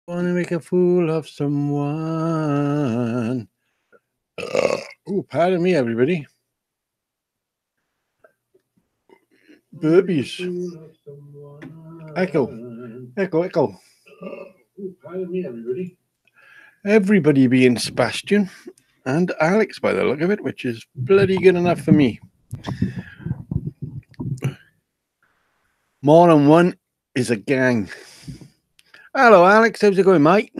Want to make a fool of someone. Oh, pardon me, everybody. Burpees. Echo. Echo, echo. Oh, pardon me, everybody. Everybody being Sebastian and Alex by the look of it, which is bloody good enough for me. More than one is a gang. Hello, Alex. How's it going, mate?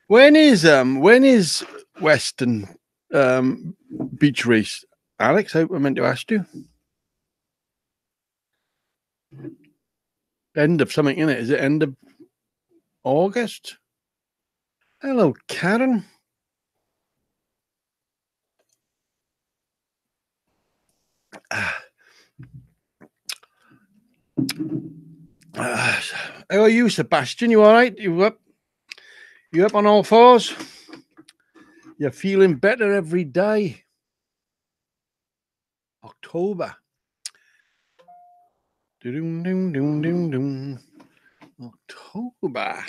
When is Western beach race, Alex? I meant to ask you. End of something, innit? Is it end of August? Hello, Karen. How are you, Sebastian? You all right? You up? You up on all fours? You're feeling better every day. October. October.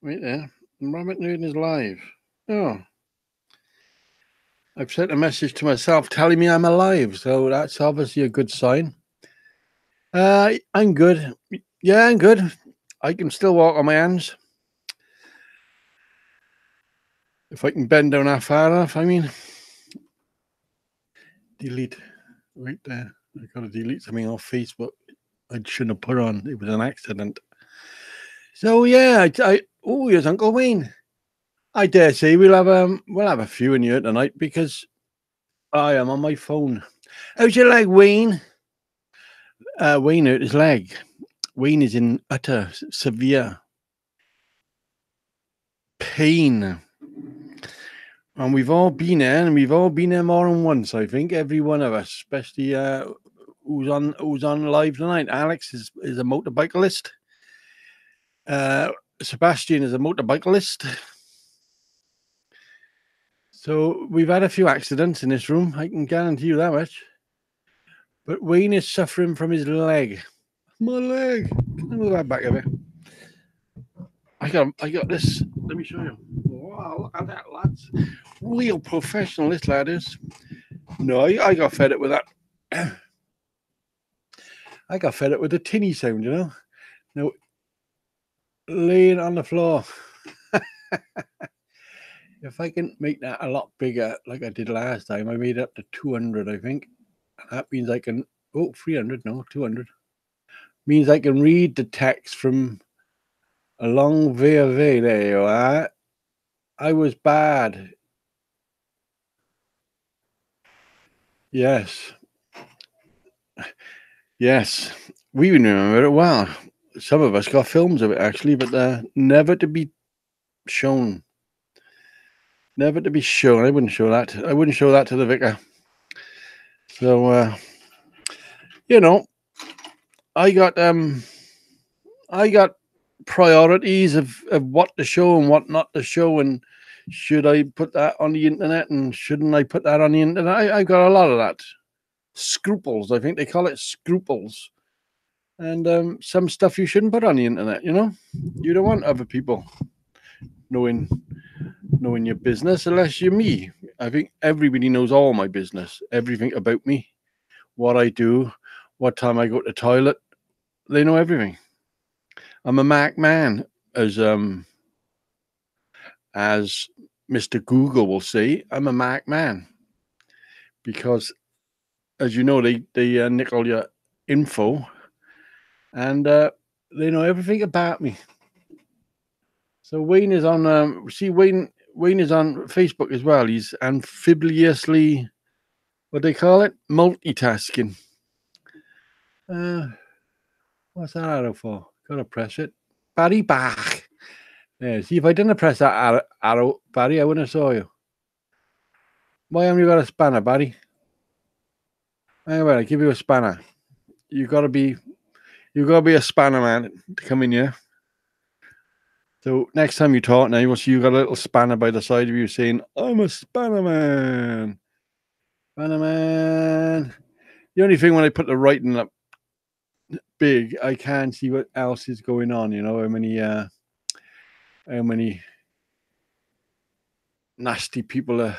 Right there. Rabbit Nurden is live. Oh. I've sent a message to myself telling me I'm alive, so that's obviously a good sign. I'm good. Yeah, I'm good. I can still walk on my hands. If I can bend down that far enough, I mean. Delete. Right there. I got to delete something off Facebook. I shouldn't have put on. It was an accident. So yeah, oh, here's Uncle Wayne. I dare say we'll have a few in here tonight because I am on my phone. How's your leg, Wayne? Wayne hurt his leg. Wayne is in utter severe pain. And we've all been there, and we've all been there more than once, I think. Every one of us, especially who's on live tonight. Alex is a motorcyclist. Sebastian is a motorcyclist. So we've had a few accidents in this room, I can guarantee you that much. But Wayne is suffering from his leg. My leg. Can I move that back a bit? I got this. Let me show you. Wow, look at that, lads. Real professional, this lad is. No, I got fed up with that. I got fed up with the tinny sound, you know. Now, laying on the floor. If I can make that a lot bigger, like I did last time, I made it up to 200, I think. That means I can, 300, no, 200. Means I can read the text from a long way away. There you are. I was bad. Yes. Yes. We remember it well. Some of us got films of it, actually, but never to be shown. Never to be shown. I wouldn't show that. I wouldn't show that to the vicar. So, you know, I got priorities of what to show and what not to show, and should I put that on the internet and shouldn't I put that on the internet? I've got a lot of that. Scruples, I think they call it scruples. And some stuff you shouldn't put on the internet, you know? You don't want other people knowing your business unless you're me. I think everybody knows all my business, everything about me, what I do, what time I go to the toilet. They know everything. I'm a Mac man, as Mr. Google will say. I'm a Mac man because, as you know, they nick all your info, and they know everything about me. So Wayne is on. Wayne is on Facebook as well. He's amphibiously, what they call it, multitasking. What's that arrow for? Gotta press it. Barry back. Yeah, see, if I didn't press that arrow, Barry, I wouldn't have saw you. Why haven't you got a spanner, Barry? Anyway, I give you a spanner. You gotta be a spanner man to come in here. So next time you talk now, you'll see you got a little spanner by the side of you saying, I'm a spanner man. Spanner man. The only thing when I put the writing up big, I can't see what else is going on, you know, how many how many nasty people are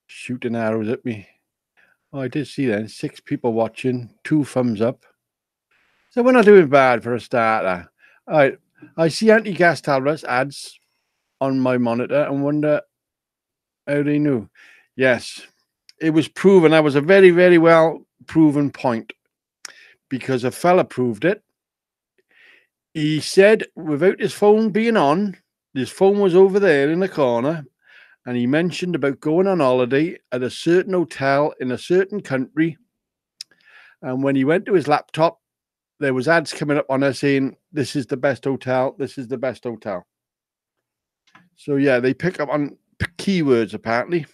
shooting arrows at me. Oh, I did see that. 6 people watching, 2 thumbs up. So we're not doing bad for a starter. All right. I see anti-gas tablets ads on my monitor and wonder how they knew. Yes, it was proven. That was a very, very well proven point because a fella proved it. He said without his phone being on, his phone was over there in the corner, and he mentioned about going on holiday at a certain hotel in a certain country. And when he went to his laptop, there was ads coming up on there saying, this is the best hotel. This is the best hotel. So, yeah, they pick up on keywords, apparently.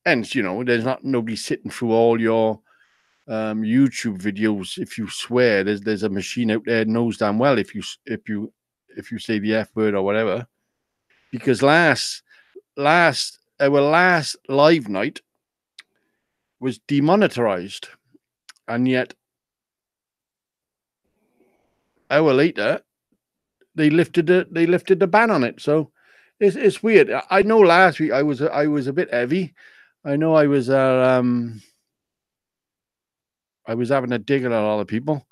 Hence, you know, there's not nobody sitting through all your YouTube videos. If you swear, there's a machine out there knows damn well if you say the F word or whatever. Because our last live night was demonetized, and yet hour later they lifted the ban on it. So it's weird. I know last week I was a bit heavy. I know I was having a dig at a lot of people,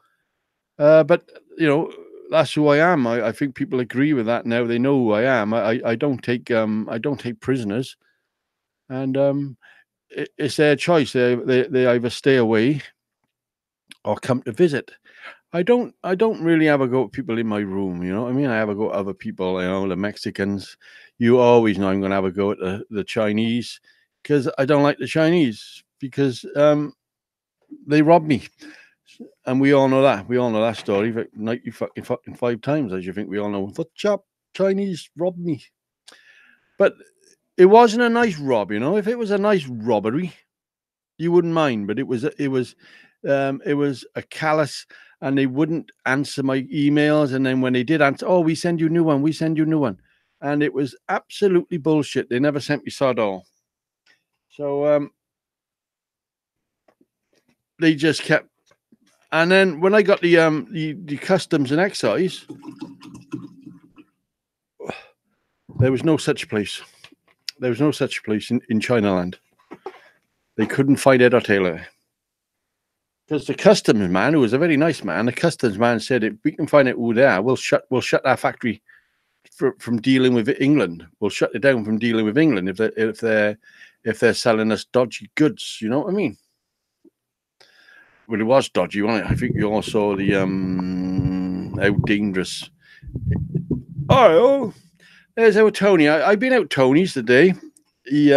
but you know that's who I am. I think people agree with that now. They know who I am. I don't take prisoners, and it's their choice. They either stay away or come to visit. I don't really have a go at people in my room, you know what I mean? I have a go at other people, you know, the Mexicans. You always know I'm going to have a go at the Chinese because I don't like the Chinese because they rob me. And we all know that. We all know that story. But 90 fucking 5 times, as you think we all know. The Chinese robbed me. But it wasn't a nice rob, you know. If it was a nice robbery, you wouldn't mind. But it was a callous, and they wouldn't answer my emails. And then when they did answer, oh, we send you a new one. We send you a new one. And it was absolutely bullshit. They never sent me sod all. So they just kept. And then when I got the customs and excise, there was no such place. There was no such place in Chinaland. They couldn't find Ed or Taylor. Because the customs man, who was a very nice man, the customs man said, if we can find out who they are, we'll shut our factory from dealing with England. We'll shut it down from dealing with England if they're selling us dodgy goods. You know what I mean? Well, it was dodgy, wasn't it? I think you all saw the how dangerous. Oh, there's our Tony. I've been out Tony's today. He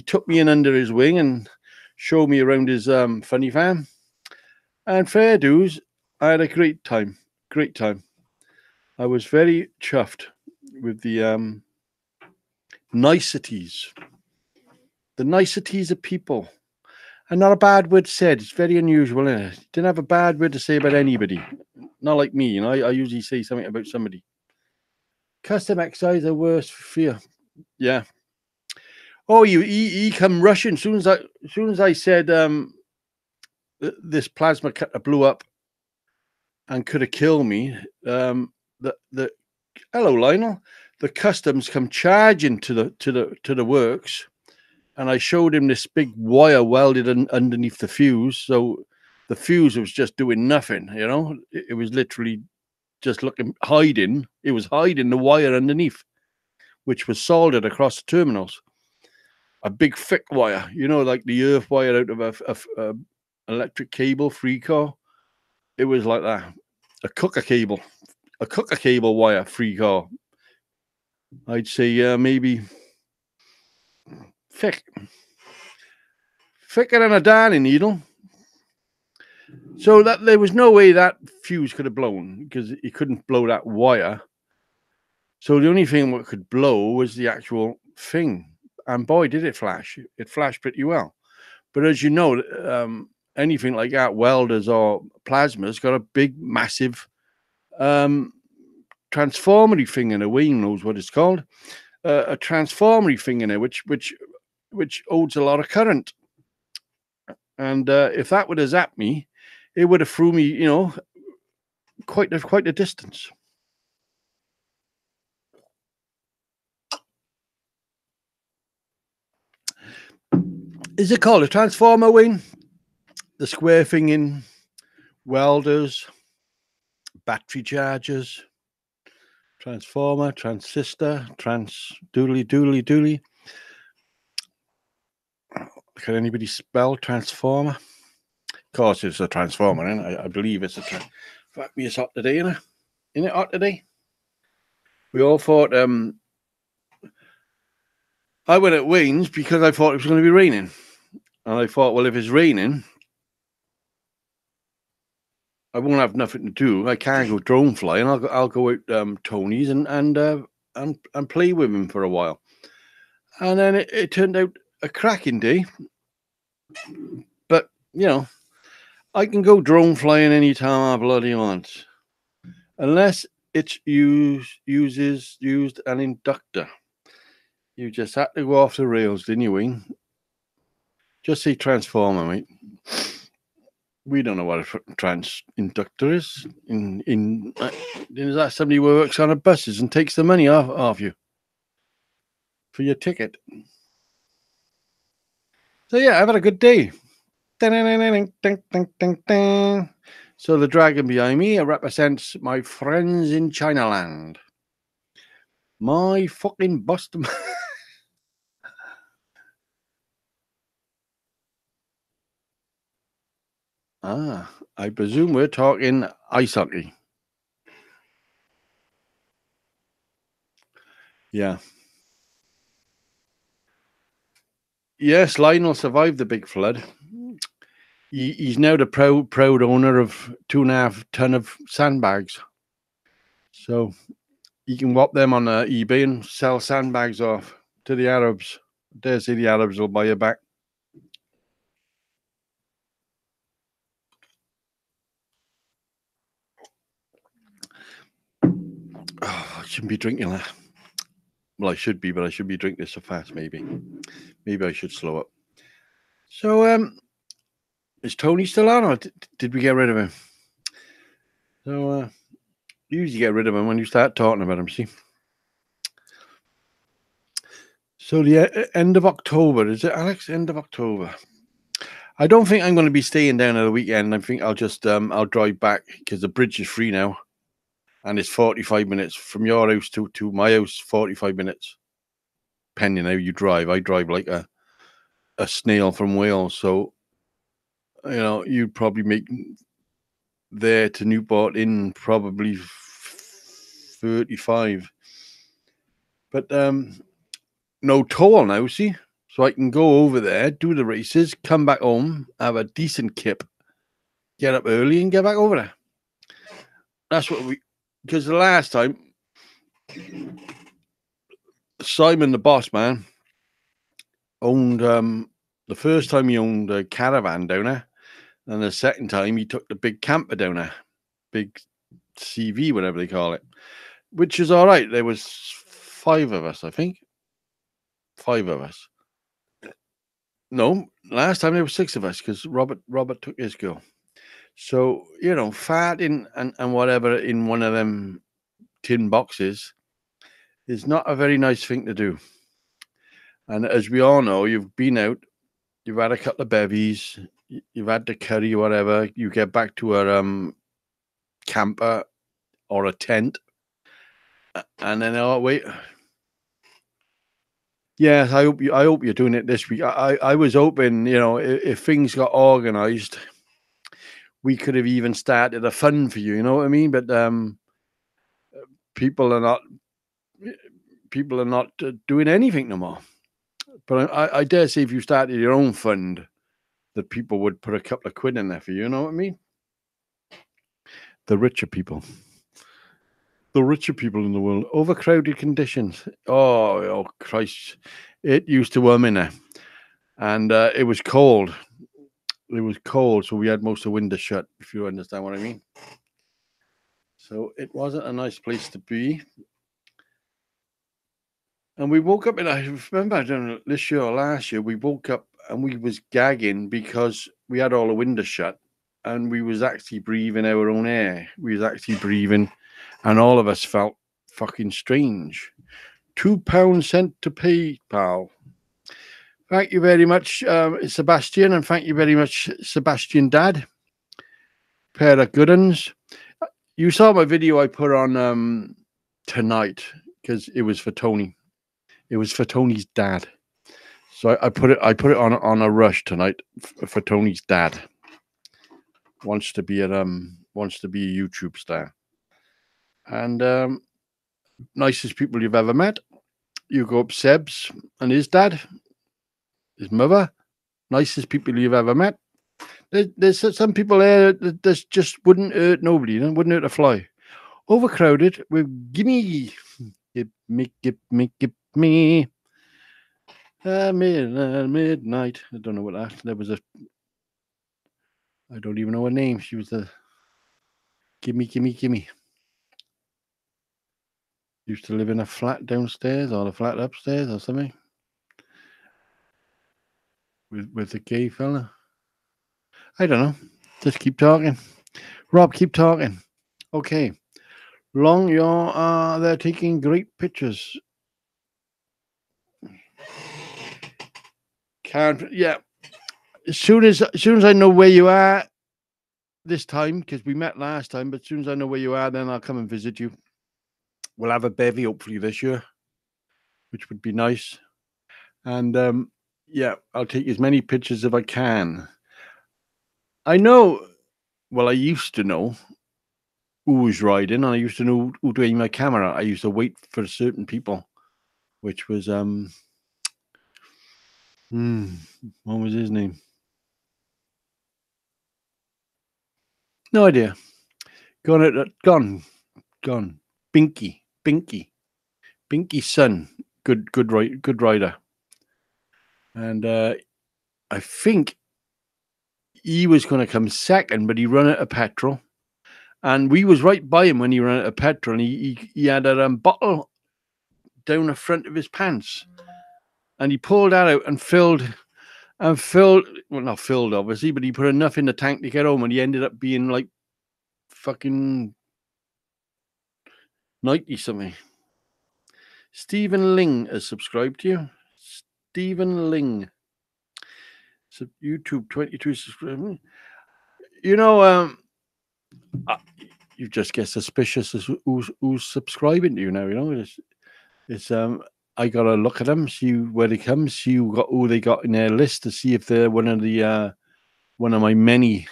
took me in under his wing and showed me around his funny farm. And fair dues, I had a great time. Great time. I was very chuffed with the niceties. The niceties of people. And not a bad word said. It's very unusual, isn't it? Didn't have a bad word to say about anybody. Not like me, you know. I usually say something about somebody. Custom excise are worse for fear. Yeah. Oh, he come rushing as soon as I said this plasma cutter blew up and could have killed me. Hello, Lionel. The customs come charging to the works, and I showed him this big wire welded underneath the fuse. So the fuse was just doing nothing. You know, it was literally just hiding. It was hiding the wire underneath, which was soldered across the terminals. A big thick wire, you know, like the earth wire out of a electric cable, free car. It was like that. A cooker cable wire, free car. I'd say maybe thicker than a darning needle. So that there was no way that fuse could have blown because it couldn't blow that wire. So the only thing that could blow was the actual thing. And boy, did it flash. It flashed pretty well. But as you know, anything like that, welders or plasmas, got a big, massive transformery thing in there. Wayne knows what it's called. A transformery thing in there, which holds a lot of current. And if that would have zapped me, it would have threw me, you know, quite a distance. Is it called a transformer, Wayne? The square thing in welders, battery chargers, transformer, transistor, doodly. Can anybody spell transformer? Of course, it's a transformer, and I believe it's a. Fuck me, it's hot today, isn't it? Isn't it hot today? We all thought. I went at Wayne's because I thought it was going to be raining, and I thought, well, if it's raining, I won't have nothing to do. I can't go drone flying. I'll go out Tony's and play with him for a while. And then it turned out a cracking day. But you know, I can go drone flying anytime I bloody want, unless it's used an inductor. You just had to go off the rails, didn't you, Wayne? Just say transformer, mate. We don't know what a inductor is. Is that somebody who works on a buses and takes the money off you for your ticket? So yeah, I've had a good day. So the dragon behind me represents my friends in Chinaland. My fucking Boston. I presume we're talking ice hockey. Yeah. Yes, Lionel survived the big flood. He's now the proud owner of 2.5 ton of sandbags. So you can whop them on eBay and sell sandbags off to the Arabs. I dare say the Arabs will buy you back. Oh, I shouldn't be drinking that. Well, I should be, but I should be drinking this so fast, maybe. Maybe I should slow up. So, is Tony still on, or did we get rid of him? So, you usually get rid of him when you start talking about him, see? So, the end of October, is it, Alex? End of October. I don't think I'm going to be staying down at the weekend. I think I'll just, I'll drive back because the bridge is free now. And it's 45 minutes from your house to my house, 45 minutes. Depending how you drive. I drive like a snail from Wales. So, you know, you'd probably make there to Newport in probably 35. But no toll now, see? So I can go over there, do the races, come back home, have a decent kip, get up early and get back over there. That's what because the last time, Simon, the boss man, owned, the first time he owned a caravan down there, and the second time he took the big camper down there, big CV, whatever they call it, which is all right. There was 5 of us, I think. 5 of us. No, last time there were 6 of us because Robert took his girl. So, you know, farting and whatever in one of them tin boxes is not a very nice thing to do. And as we all know, you've been out, you've had a couple of bevies, you've had the curry, whatever. You get back to a camper or a tent, and then wait. Yes, I hope you're doing it this week. I was hoping, you know, if things got organised, we could have even started a fund for you. You know what I mean? But people are not doing anything no more. But I dare say if you started your own fund, that people would put a couple of quid in there for you. You know what I mean? The richer people. The richer people in the world. Overcrowded conditions. Oh Christ. It used to in there. And it was cold. It was cold, so we had most of the windows shut, if you understand what I mean. So it wasn't a nice place to be. And we woke up, and I remember this year or last year, we woke up and we was gagging because we had all the windows shut and we was actually breathing our own air. We was actually breathing, and all of us felt fucking strange. £2 sent to PayPal Thank you very much, Sebastian, and thank you very much, Sebastian Dad. Pair of good uns. You saw my video I put on tonight because it was for Tony. It was for Tony's dad. So I put it on a rush tonight for Tony's dad. Wants to be a YouTube star. And nicest people you've ever met. You go up Seb's and his dad, his mother. Nicest people you've ever met. There's some people there that just wouldn't hurt nobody, wouldn't hurt a fly. Overcrowded with gimme, give me. Midnight. I don't know what that. There was a. I don't even know her name. She was the. Gimme. Used to live in a flat downstairs or a flat upstairs or something. With the gay fella. I don't know. Just keep talking. Rob, keep talking. Okay. Long, you're they're taking great pictures. Can't, yeah. As soon as I know where you are this time, because we met last time, but as soon as I know where you are, then I'll come and visit you. We'll have a bevy hopefully this year, which would be nice. And yeah, I'll take as many pictures if I can. I know, well, I used to know who was riding, and I used to know who doing my camera. I used to wait for certain people, which was what was his name? No idea. Gone. Binky's son. Good rider. And I think he was going to come second, but he ran out of petrol. And we was right by him when he ran out of petrol. And he had a bottle down the front of his pants. And he pulled that out and filled, well, not filled, obviously, but he put enough in the tank to get home. And he ended up being like fucking 90 something. Stephen Ling has subscribed to you. Stephen Ling. So YouTube 22 subscribers. You know, you just get suspicious as who's subscribing to you now. You know, it's I gotta look at them, see where they come, see who they got in their list to see if they're one of my many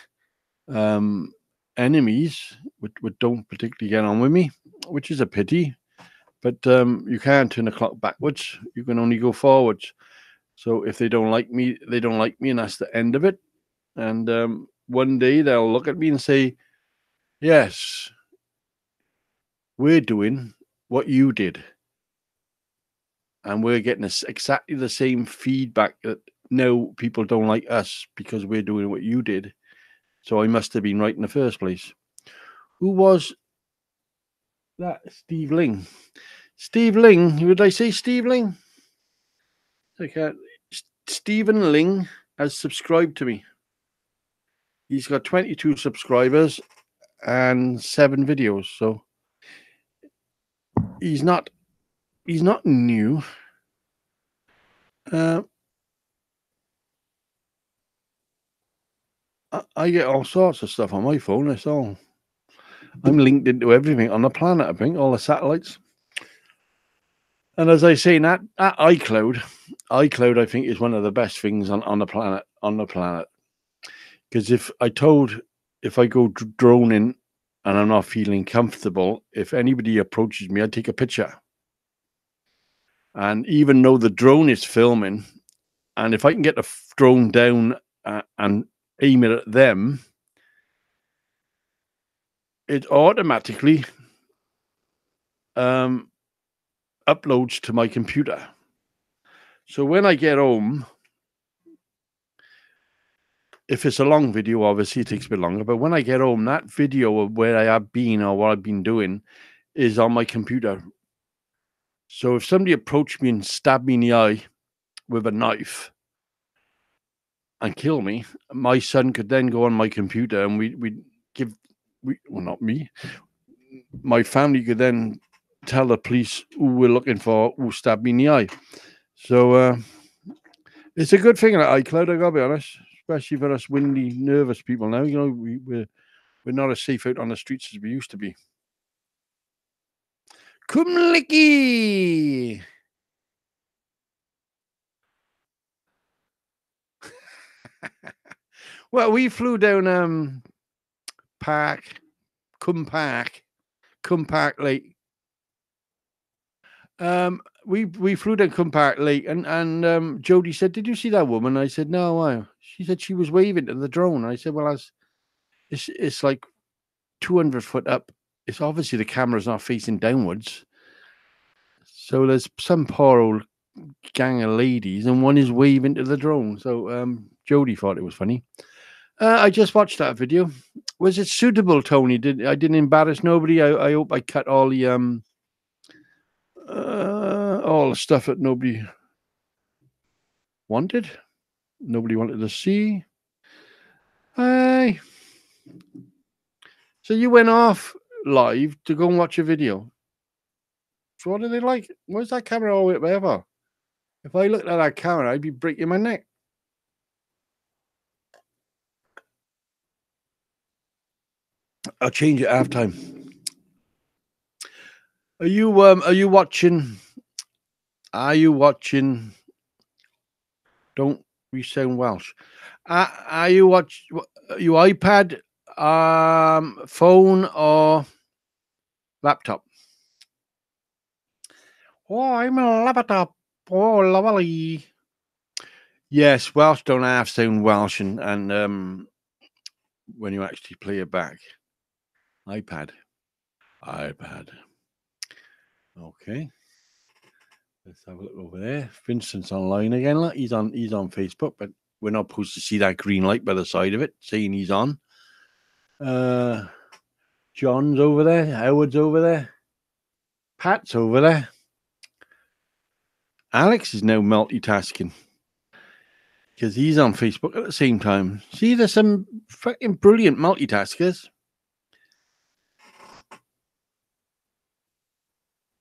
enemies, which don't particularly get on with me, which is a pity. But you can't turn the clock backwards. You can only go forwards. So if they don't like me, they don't like me, and that's the end of it. And one day they'll look at me and say, yes, we're doing what you did. And we're getting exactly the same feedback that no, people don't like us because we're doing what you did. So I must have been right in the first place. Who was that? Steve Ling. Steve Ling. Would I say Steve Ling? Okay. Stephen Ling has subscribed to me. He's got 22 subscribers and 7 videos. So he's not new. I get all sorts of stuff on my phone. That's all. I'm linked into everything on the planet, I think, all the satellites. And as I say, that iCloud, I think, is one of the best things on the planet. Because if I go droning and I'm not feeling comfortable, if anybody approaches me, I take a picture. And even though the drone is filming, and if I can get the drone down and aim it at them, it automatically uploads to my computer. So when I get home, if it's a long video, obviously it takes a bit longer. But when I get home, that video of where I have been or what I've been doing is on my computer. So if somebody approached me and stabbed me in the eye with a knife and kill me, my son could then go on my computer and well, not me, my family could then tell the police who we're looking for, who stabbed me in the eye. So It's a good thing that iCloud, I gotta be honest, especially for us windy, nervous people now. You know, we're not as safe out on the streets as we used to be. Kumliki! Well, we flew down Cum Park Lake. We flew down Cum Park Lake, and Jody said, "Did you see that woman?" I said, "No, why?" She said she was waving to the drone. I said, "Well, it's like 200 foot up. It's obviously the camera's not facing downwards. So there's some poor old gang of ladies, and one is waving to the drone." So Jody thought it was funny. I just watched that video. Was it suitable, Tony? I didn't embarrass nobody. I hope I cut all the stuff that nobody wanted. Nobody wanted to see. Hey. So you went off live to go and watch a video. So what are they like? Where's that camera all the way up ever? If I looked at that camera, I'd be breaking my neck. I'll change it halftime. Are you watching? Are you watching? Don't we sound Welsh? Are you iPad, phone, or laptop? Oh, I'm a laptop. Oh, lovely. Yes, Welsh don't half sound Welsh, and when you actually play it back, iPad. Okay. Let's have a look over there. Vincent's online again. Look, he's on Facebook, but we're not supposed to see that green light by the side of it saying he's on. John's over there. Howard's over there. Pat's over there. Alex is now multitasking because he's on Facebook at the same time. See, there's some fucking brilliant multitaskers.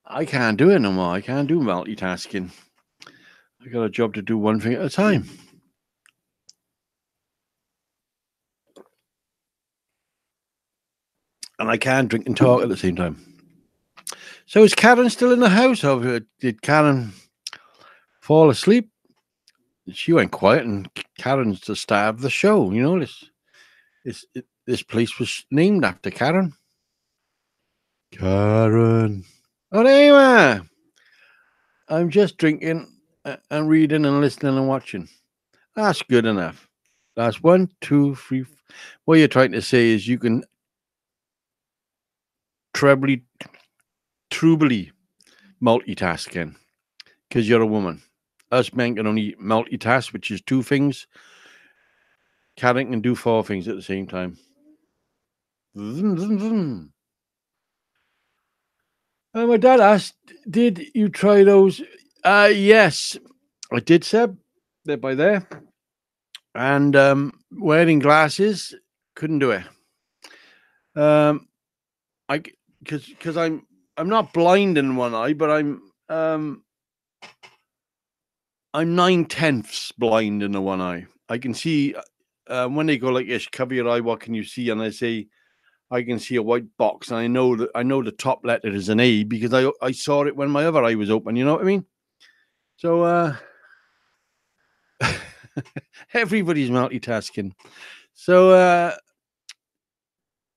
I can't do it no more. I can't do multitasking. I got a job to do one thing at a time. And I can't drink and talk at the same time. So is Karen still in the house? Or did Karen fall asleep? She went quiet, and Karen's the star of the show. You know, this place was named after Karen. Karen. Oh, there you are. I'm just drinking and reading and listening and watching. That's good enough. That's 1, 2, 3. What you're trying to say is you can trebly multitasking because you're a woman. Us men can only multitask, which is 2 things. Karen can do 4 things at the same time. My dad asked, "Did you try those?" Yes, I did, Seb. They're by there. And wearing glasses, couldn't do it. Because I'm not blind in one eye, but I'm 9/10 blind in the one eye. I can see when they go like this, cover your eye, what can you see? And I say, I can see a white box, and I know the top letter is an A because I saw it when my other eye was open. You know what I mean? So everybody's multitasking. So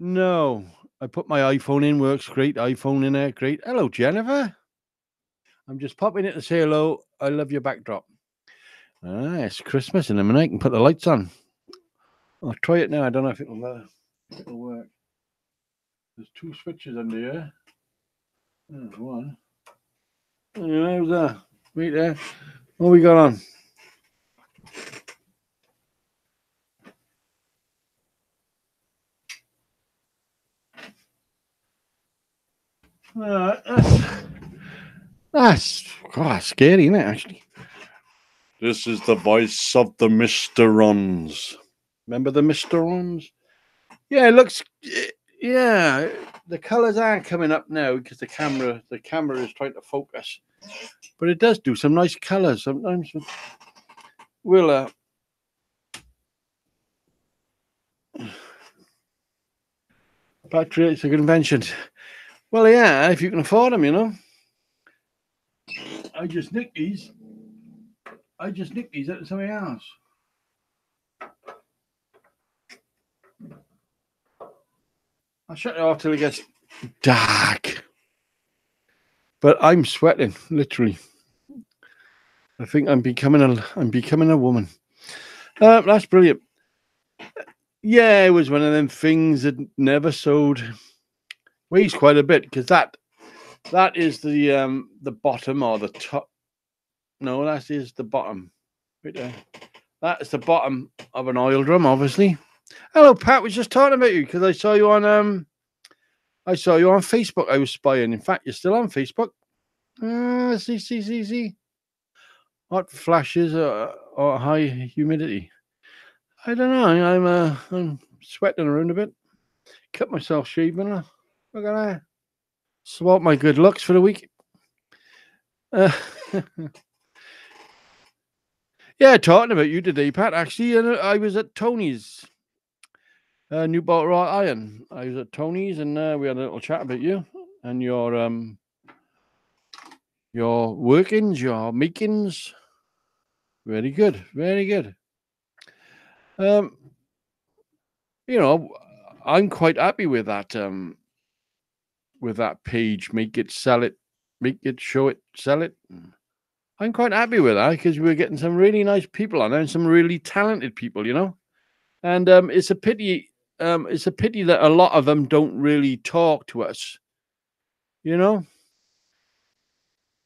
no, I put my iPhone in, works great. iPhone in there, great. Hello, Jennifer. I'm just popping in to say hello. I love your backdrop. It's Christmas in a minute. I can put the lights on. I'll try it now. I don't know if it'll work. There's 2 switches under here. There's one. How's that? Wait there. What we got on? That's scary, isn't it, actually? This is the voice of the Mr.Rons. Remember the Mr.Rons? Yeah, it looks... Yeah, the colours aren't coming up now because the camera is trying to focus. But it does do some nice colours sometimes. we'll patriots are good inventions. Well, yeah, if you can afford them, you know. I just nicked these. I just nicked these out of somebody else. I'll shut it off till it gets dark. But I'm sweating, literally. I think I'm becoming a woman. That's brilliant. Yeah, it was one of them things that never sold. Weighs quite a bit because that is the bottom or the top. No, that is the bottom. Right there. That is the bottom of an oil drum, obviously. Hello, Pat. Was just talking about you because I saw you on Facebook. I was spying. In fact, you're still on Facebook. See. Hot flashes or high humidity. I don't know. I'm sweating around a bit. Cut myself shaving. Look at that. Swap my good looks for the week. Yeah, talking about you today, Pat. Actually, I was at Tony's. Newport Wrought Iron. I was at Tony's and we had a little chat about you and your workings, your makings. Very good, very good. You know, I'm quite happy with that. With that page, make it, sell it, make it, show it, sell it. I'm quite happy with that because we're getting some really nice people on there and some really talented people, you know. And it's a pity. It's a pity that a lot of them don't really talk to us. You know,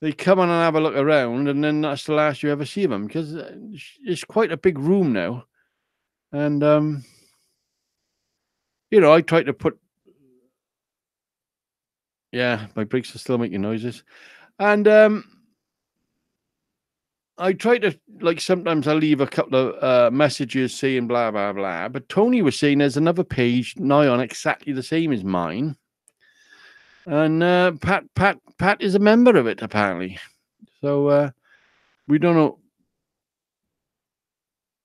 they come on and have a look around, and then that's the last you ever see them because it's quite a big room now. And you know, I try to put. Yeah, my brakes are still making noises, and I try to, like, sometimes I leave a couple of messages saying blah blah blah. But Tony was saying there's another page now on exactly the same as mine. And Pat is a member of it apparently, so we don't know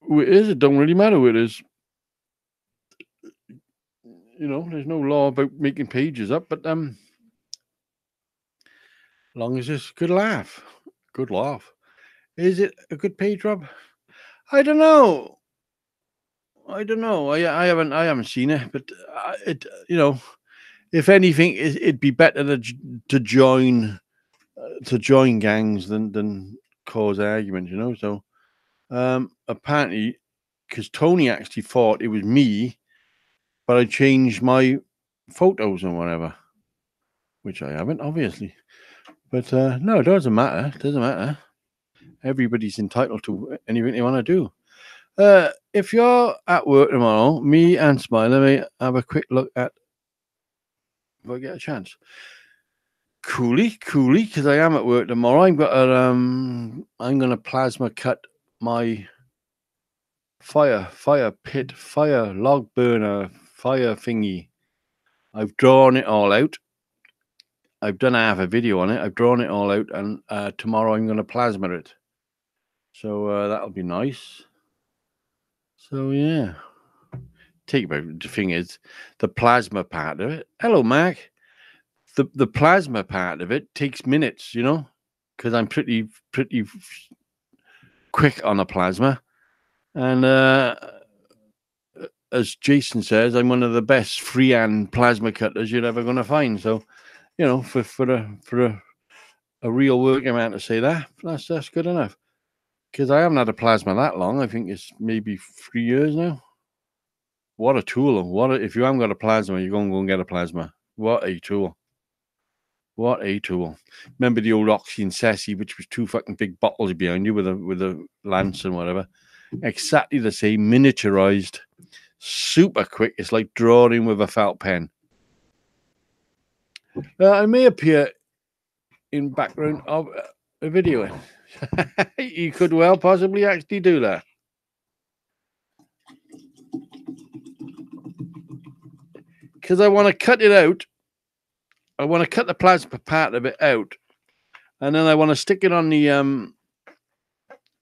who it is. It don't really matter who it is. You know, there's no law about making pages up, but long as it's good laugh. Is it a good page, Rob? I don't know. I haven't seen it, but it, you know, if anything, it'd be better to join gangs than cause arguments, you know. So apparently, because Tony actually thought it was me, but I changed my photos and whatever, which I haven't, obviously. But no, it doesn't matter. It doesn't matter. Everybody's entitled to anything they want to do. If you're at work tomorrow, me and Smiley may have a quick look at, if I get a chance. Coolly, because I am at work tomorrow. I'm gonna plasma cut my fire pit, fire log burner, fire thingy. I've drawn it all out. I've done half a video on it. I've drawn it all out, and tomorrow I'm gonna plasma it. So that'll be nice. So yeah. The thing is, the plasma part of it. Hello, Mark. The plasma part of it takes minutes, you know, because I'm pretty quick on a plasma, and as Jason says, I'm one of the best freehand plasma cutters you're ever going to find. So, you know, for a real working man to say that's good enough. Because I haven't had a plasma that long. I think it's maybe 3 years now. What a tool! If you haven't got a plasma, you're going to go and get a plasma. What a tool! What a tool! Remember the old Oxy and Ceci, which was 2 fucking big bottles behind you with a lance and whatever. Exactly the same, miniaturized, super quick. It's like drawing with a felt pen. I may appear in background of a video. You could well possibly actually do that. Because I want to cut it out. I want to cut the plasma part of it out, and then I want to stick it on the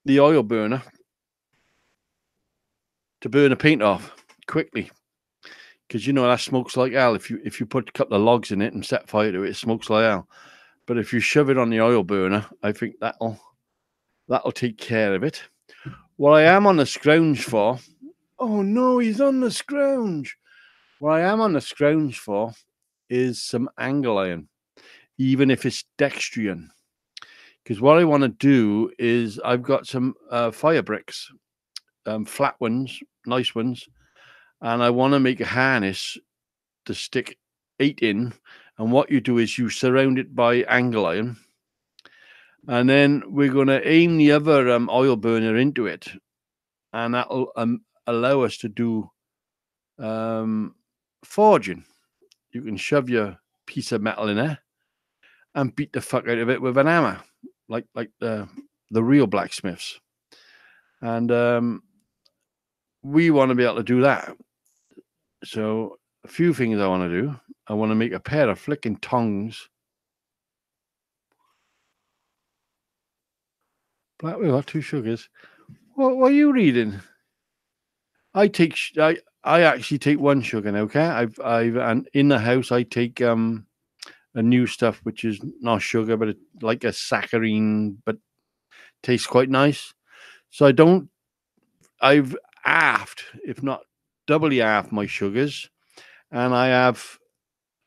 oil burner, to burn the paint off quickly, because you know that smokes like hell. If you put a couple of logs in it and set fire to it, it smokes like hell. But if you shove it on the oil burner, I think that'll take care of it. What I am on the scrounge for, oh no, he's on the scrounge. What I am on the scrounge for is some angle iron, even if it's dextrian. Because what I want to do is I've got some fire bricks, flat ones, nice ones, and I want to make a harness to stick 8 in. And what you do is you surround it by angle iron, and then we're going to aim the other oil burner into it, and that'll allow us to do forging. You can shove your piece of metal in there and beat the fuck out of it with an hammer, like the real blacksmiths. And we want to be able to do that. So a few things I want to do. I want to make a pair of flicking tongs. Black, we got 2 sugars. What are you reading? I actually take 1 sugar now. Okay, and in the house I take a new stuff which is not sugar, but it's like a saccharine, but tastes quite nice. So I've halved, if not doubly halved, my sugars, and I have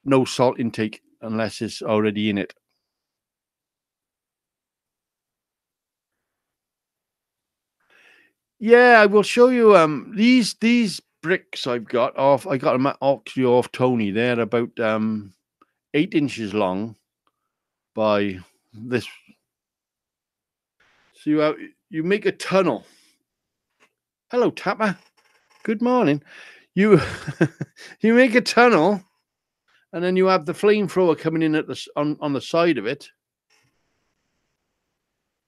no salt intake unless it's already in it. Yeah, I will show you these bricks I've got off. I got them actually off Tony. They're about 8 inches long by this. So you make a tunnel. Hello, Tapper. Good morning. You you make a tunnel, and then you have the flamethrower coming in at on the side of it.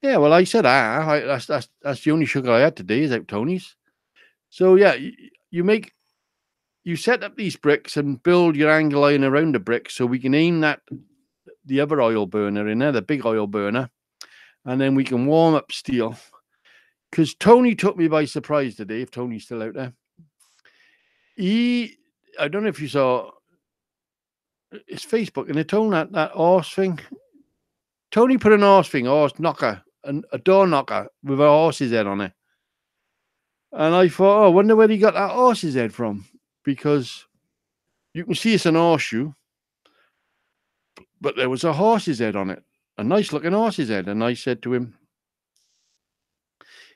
Yeah, well, I said that's the only sugar I had today is out Tony's. So yeah, you set up these bricks and build your angle iron around the bricks, so we can aim the other oil burner in there, the big oil burner, and then we can warm up steel. Because Tony took me by surprise today. If Tony's still out there, I don't know if you saw his Facebook, and they told that horse thing. Tony put an horse knocker, a door knocker with a horse's head on it. And I thought, I wonder where he got that horse's head from, because you can see it's an horseshoe, but there was a horse's head on it, a nice looking horse's head. And I said to him,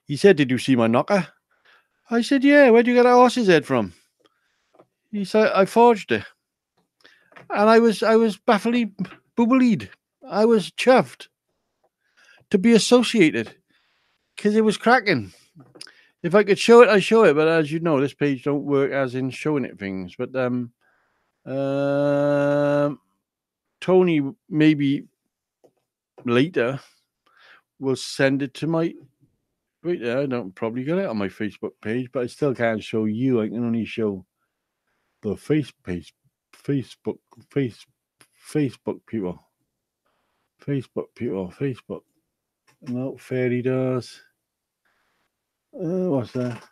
he said, "Did you see my knocker?" I said, "Yeah, where'd you get that horse's head from?" He said, "I forged it." And I was baffled, bubbled. I was chuffed to be associated, because it was cracking. If I could show it, I'd show it. But as you know, this page don't work as in showing it things. But Tony maybe later will send it to my. Wait, I don't probably got it on my Facebook page, but I still can't show you. I can only show the Facebook people. Facebook. No, fairy does. What's that?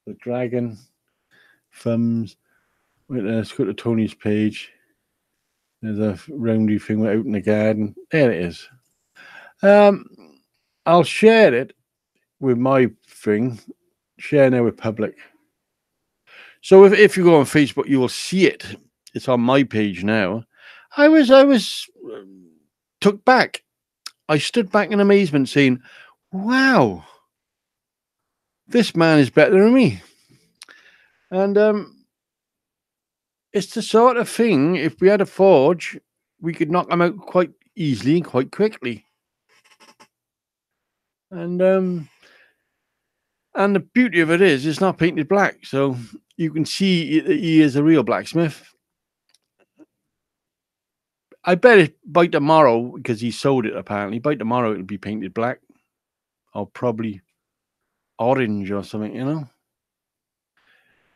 The dragon. Thumbs. Wait, let's go to Tony's page. There's a roundy thing out in the garden. There it is. I'll share it with my thing. Share now with public. So if you go on Facebook, you will see it. It's on my page now. I was took back. I stood back in amazement, saying, "Wow, this man is better than me." And it's the sort of thing, if we had a forge, we could knock them out quite easily and quite quickly. And the beauty of it is, it's not painted black, so you can see he is a real blacksmith. I bet it by tomorrow, because he sold it apparently, by tomorrow it'll be painted black, or probably orange or something, you know.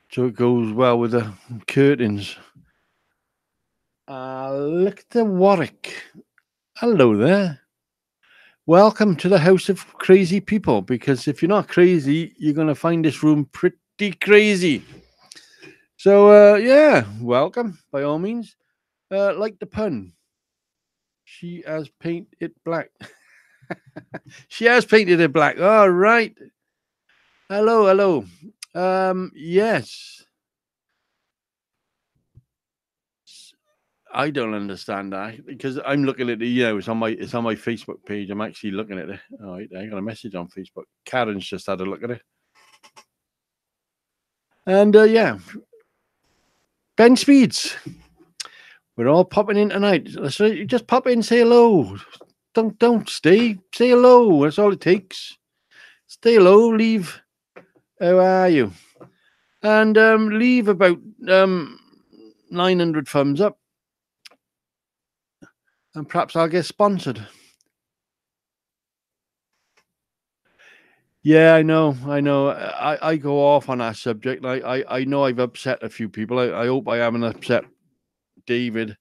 So it goes well with the curtains. Look at the Warwick. Hello there. Welcome to the house of crazy people, because if you're not crazy, you're going to find this room pretty crazy. So yeah, welcome by all means. Like the pun, she has painted it black. She has painted it black. All right. Hello, hello. Yes. I don't understand that because I'm looking at the, it's on my Facebook page. I'm actually looking at it. All right, I got a message on Facebook. Karen's just had a look at it, and yeah, Ben Speeds. We're all popping in tonight. So you just pop in, say hello. Don't stay. Say hello. That's all it takes. Stay hello. Leave. How are you? And leave about 900 thumbs up, and perhaps I'll get sponsored. Yeah, I know. I go off on that subject. I know I've upset a few people. I hope I haven't upset David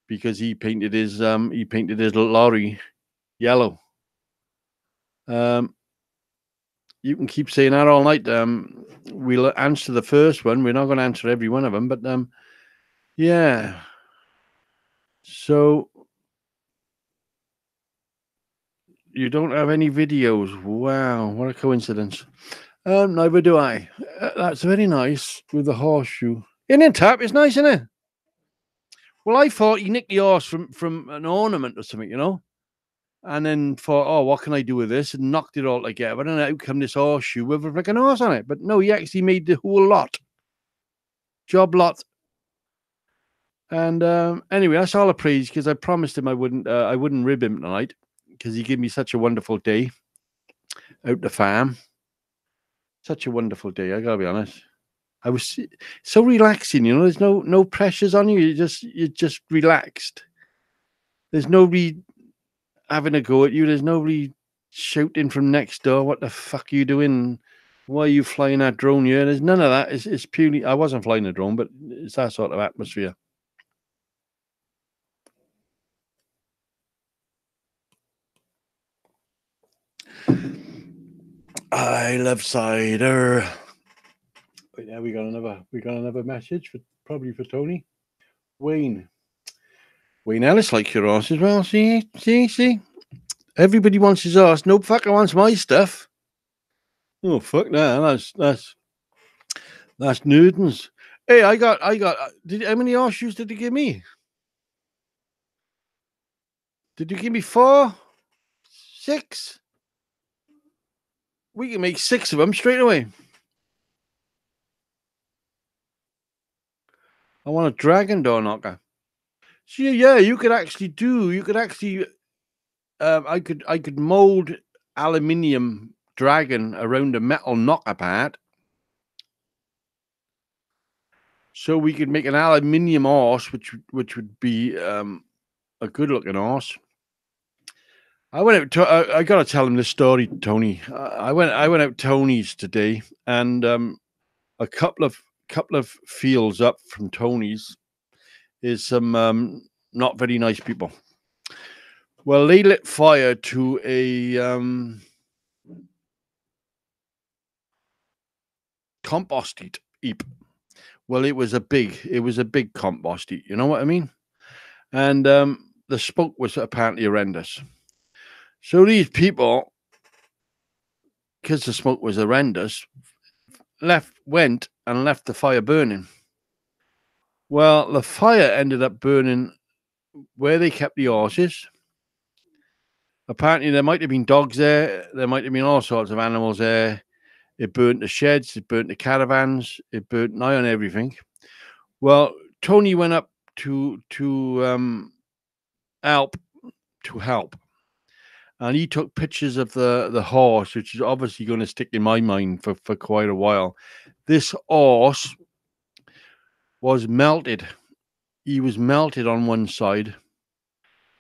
because he painted his lorry yellow. You can keep saying that all night. We'll answer the first one. We're not going to answer every one of them, but yeah. So you don't have any videos? Wow, what a coincidence. Neither do I. That's very nice with the horseshoe. Isn't it, Tap? It's nice, isn't it? Well, I thought he nicked the horse from an ornament or something, and then thought, oh, what can I do with this? And knocked it all together, and out come this horseshoe with a freaking horse on it. But no, he actually made the whole lot. Job lot. And anyway, that's all I praise because I promised him I wouldn't rib him tonight because he gave me such a wonderful day out the farm. Such a wonderful day, I gotta be honest. I was so relaxing, There's no pressures on you. You're just relaxed. There's nobody having a go at you. There's nobody shouting from next door. What the fuck are you doing? Why are you flying that drone here? There's none of that. It's purely. I wasn't flying a drone, but it's that sort of atmosphere. I love cider. But yeah, we got another message probably for Tony. Wayne Ellis likes your horse as well. See. Everybody wants his horse. No fucker wants my stuff. Oh fuck that. That's Nurden's. Hey, I got. How many horseshoes did you give me? Did you give me 4? 6? We can make 6 of them straight away. I want a dragon door knocker. See, yeah, you could actually. I could mold aluminium dragon around a metal knocker pad, so we could make an aluminium horse, which would be a good looking horse. I went out to. I gotta tell him this story, Tony. I went out Tony's today, and a couple of fields up from Tony's is some not very nice people. Well, they lit fire to a compost heap. Well, it was a big compost heap. You know what I mean? And the smoke was apparently horrendous. So these people, because the smoke was horrendous, went and left the fire burning. Well, the fire ended up burning where they kept the horses. Apparently, there might have been dogs there. There might have been all sorts of animals there. It burnt the sheds. It burnt the caravans. It burnt nigh on everything. Well, Tony went up to help, and he took pictures of the horse, which is obviously going to stick in my mind for quite a while. This horse was melted. He was melted on one side,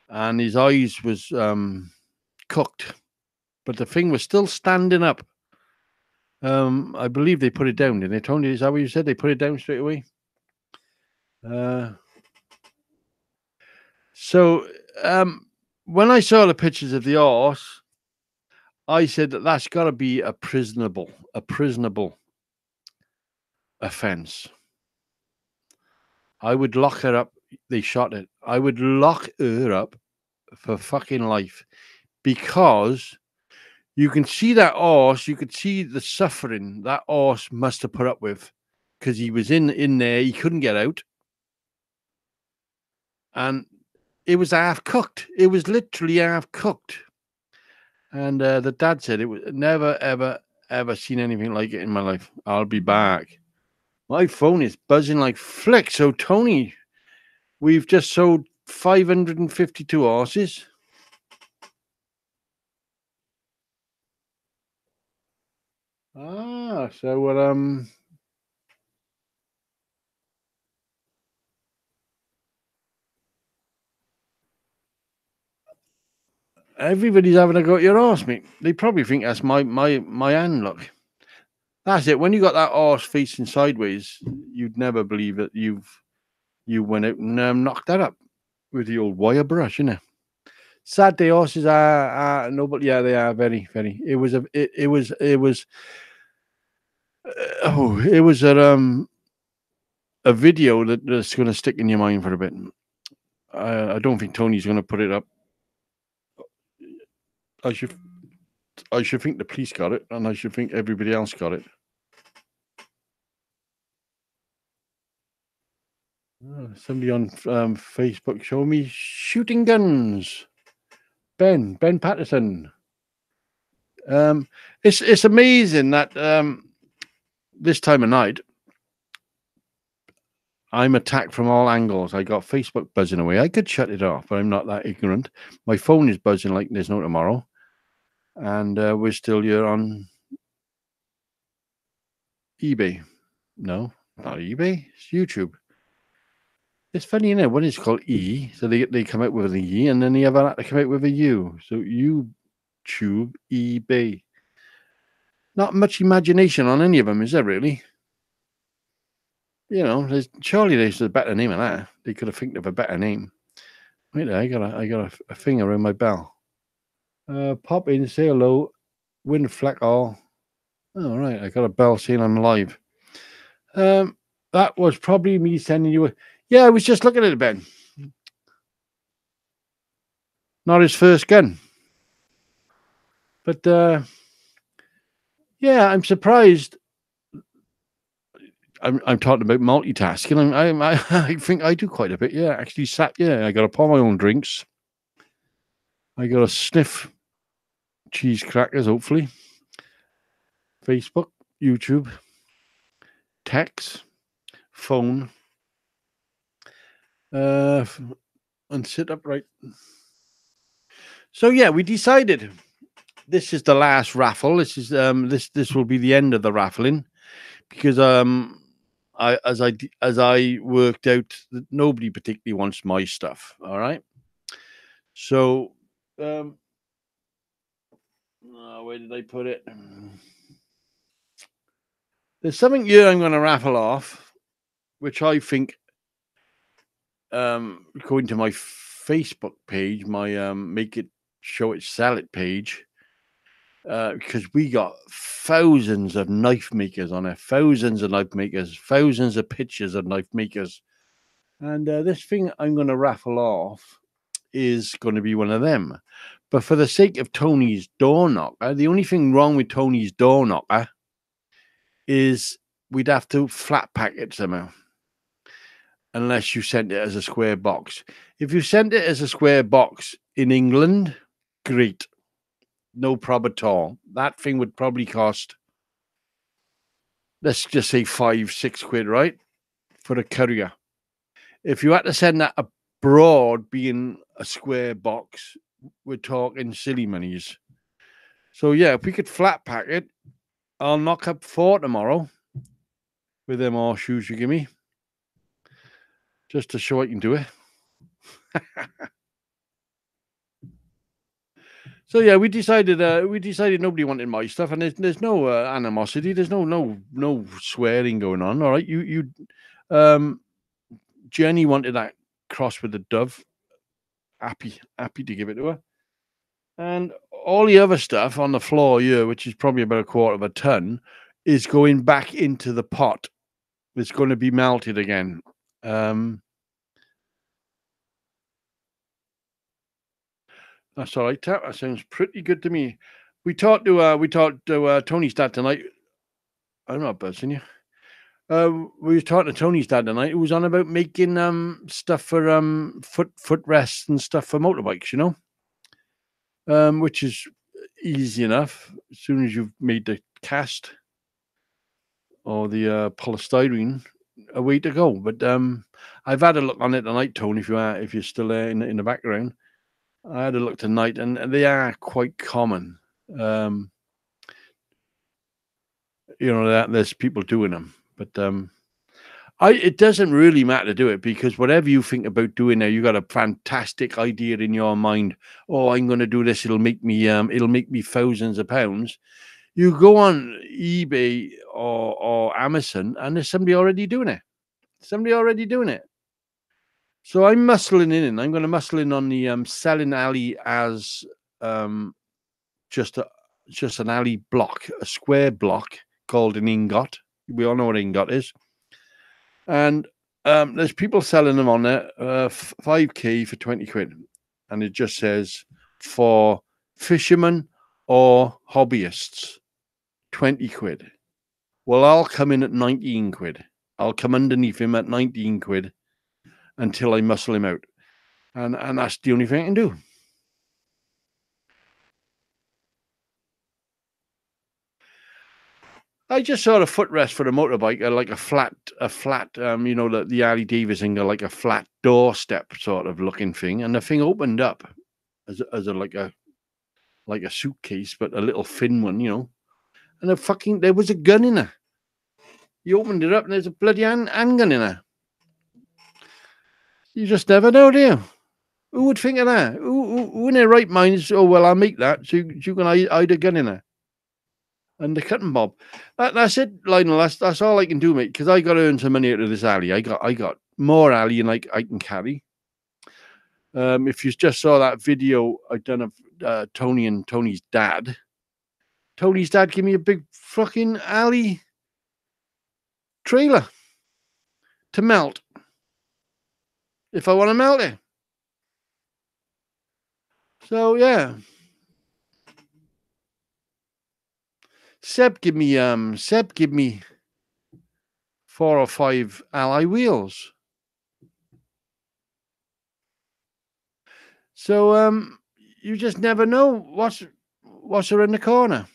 and his eyes was cooked, but the thing was still standing up. I believe they put it down, didn't they, Tony? Is that what you said? They put it down straight away? So when I saw the pictures of the horse, I said that's got to be a prisonable a fence. I would lock her up. They shot it. I would lock her up for fucking life, because you can see that horse. You could see the suffering that horse must have put up with, because he was in there. He couldn't get out, and it was half cooked. It was literally half cooked. And the dad said it was never, ever, ever seen anything like it in my life. I'll be back. My phone is buzzing like Fleck. So, Tony, we've just sold 552 horses. So everybody's having a go at your horse, mate. They probably think that's my hand. Look, that's it. When you got that horse facing sideways, you'd never believe that you went out and knocked that up with the old wire brush, innit? Sad day horses are no, but yeah, they are very, very. It was a video that's going to stick in your mind for a bit. I don't think Tony's going to put it up. I should think the police got it, and I should think everybody else got it. Somebody on Facebook showed me shooting guns. Ben Patterson. It's amazing that this time of night I'm attacked from all angles. I got Facebook buzzing away. I could shut it off, but I'm not that ignorant. My phone is buzzing like there's no tomorrow, and we're still here on eBay. No, not eBay. It's YouTube. It's funny, isn't it? What is called E, so they come out with an E, and then the other had to come out with a U. So YouTube, eBay. Not much imagination on any of them, is there really? You know, surely there's a better name than that. They could have think of a better name. Wait there, I got a finger around my bell. Pop in, say hello, win Fleck all. Oh, right, I got a bell saying I'm live. That was probably me sending you a... Yeah, I was just looking at it, Ben. Not his first gun. But, yeah, I'm surprised. I'm talking about multitasking. I think I do quite a bit. Yeah, actually I got to pour my own drinks. I got to sniff cheese crackers, hopefully. Facebook, YouTube, text, phone, and sit upright. So yeah, we decided this is the last raffle. This is this will be the end of the raffling, because as I worked out that nobody particularly wants my stuff. All right. So where did I put it? There's something here I'm going to raffle off, which I think, according to my Facebook page, my make it, show it, sell it page, because we got thousands of knife makers on there, thousands of knife makers, thousands of pictures of knife makers, and this thing I'm going to raffle off is going to be one of them. But for the sake of Tony's door knocker, the only thing wrong with Tony's door knocker is we'd have to flat pack it somehow, unless you sent it as a square box. If you sent it as a square box in England, great. No problem at all. That thing would probably cost, let's just say 5-6 quid, right? For a courier. If you had to send that abroad, being a square box, we're talking silly monies. So yeah, if we could flat pack it, I'll knock up 4 tomorrow with them horseshoes you give me, just to show I can do it. So yeah, we decided nobody wanted my stuff, and there's no animosity. There's no swearing going on. All right, Jenny wanted that cross with the dove. Happy to give it to her. And all the other stuff on the floor here, which is probably about 1/4 of a ton, is going back into the pot. It's going to be melted again. That's all right. That sounds pretty good to me. We talked to Tony's dad tonight. I'm not buzzing you. We were talking to Tony's dad tonight. It was on about making stuff for footrests and stuff for motorbikes, which is easy enough as soon as you've made the cast or the polystyrene, away to go. But I've had a look on it tonight, Tony. If you're still there in the background, I had a look tonight, and they are quite common. That there's people doing them, but it doesn't really matter to do it, because whatever you think about doing there, you got a fantastic idea in your mind. Oh, I'm going to do this. It'll make me thousands of pounds. You go on eBay or Amazon, and there's somebody already doing it. So I'm muscling in. I'm going to muscle in on the selling alley as just an alley block, a square block called an ingot. We all know what ingot is. And there's people selling them on there, 5k for 20 quid. And it just says for fishermen or hobbyists, 20 quid. Well, I'll come in at 19 quid. I'll come underneath him at 19 quid until I muscle him out. And that's the only thing I can do. I just saw a footrest for a motorbike, like a flat, the Harley Davidson, like a flat doorstep sort of looking thing, and the thing opened up as a suitcase, but a little thin one, and there was a gun in there. You opened it up, and there's a bloody handgun in there. You just never know, do you? Who would think of that? Who in their right mind is, oh well, I'll make that so you can hide a gun in there. And the cutting bob. That's it, Lionel. That's all I can do, mate. Because I got to earn some money out of this alley. I got more alley than I can carry. If you just saw that video I done of Tony and Tony's dad. Tony's dad gave me a big fucking alley trailer to melt if I want to melt it. So yeah. Seb give me 4 or 5 alloy wheels. So you just never know what's around the corner.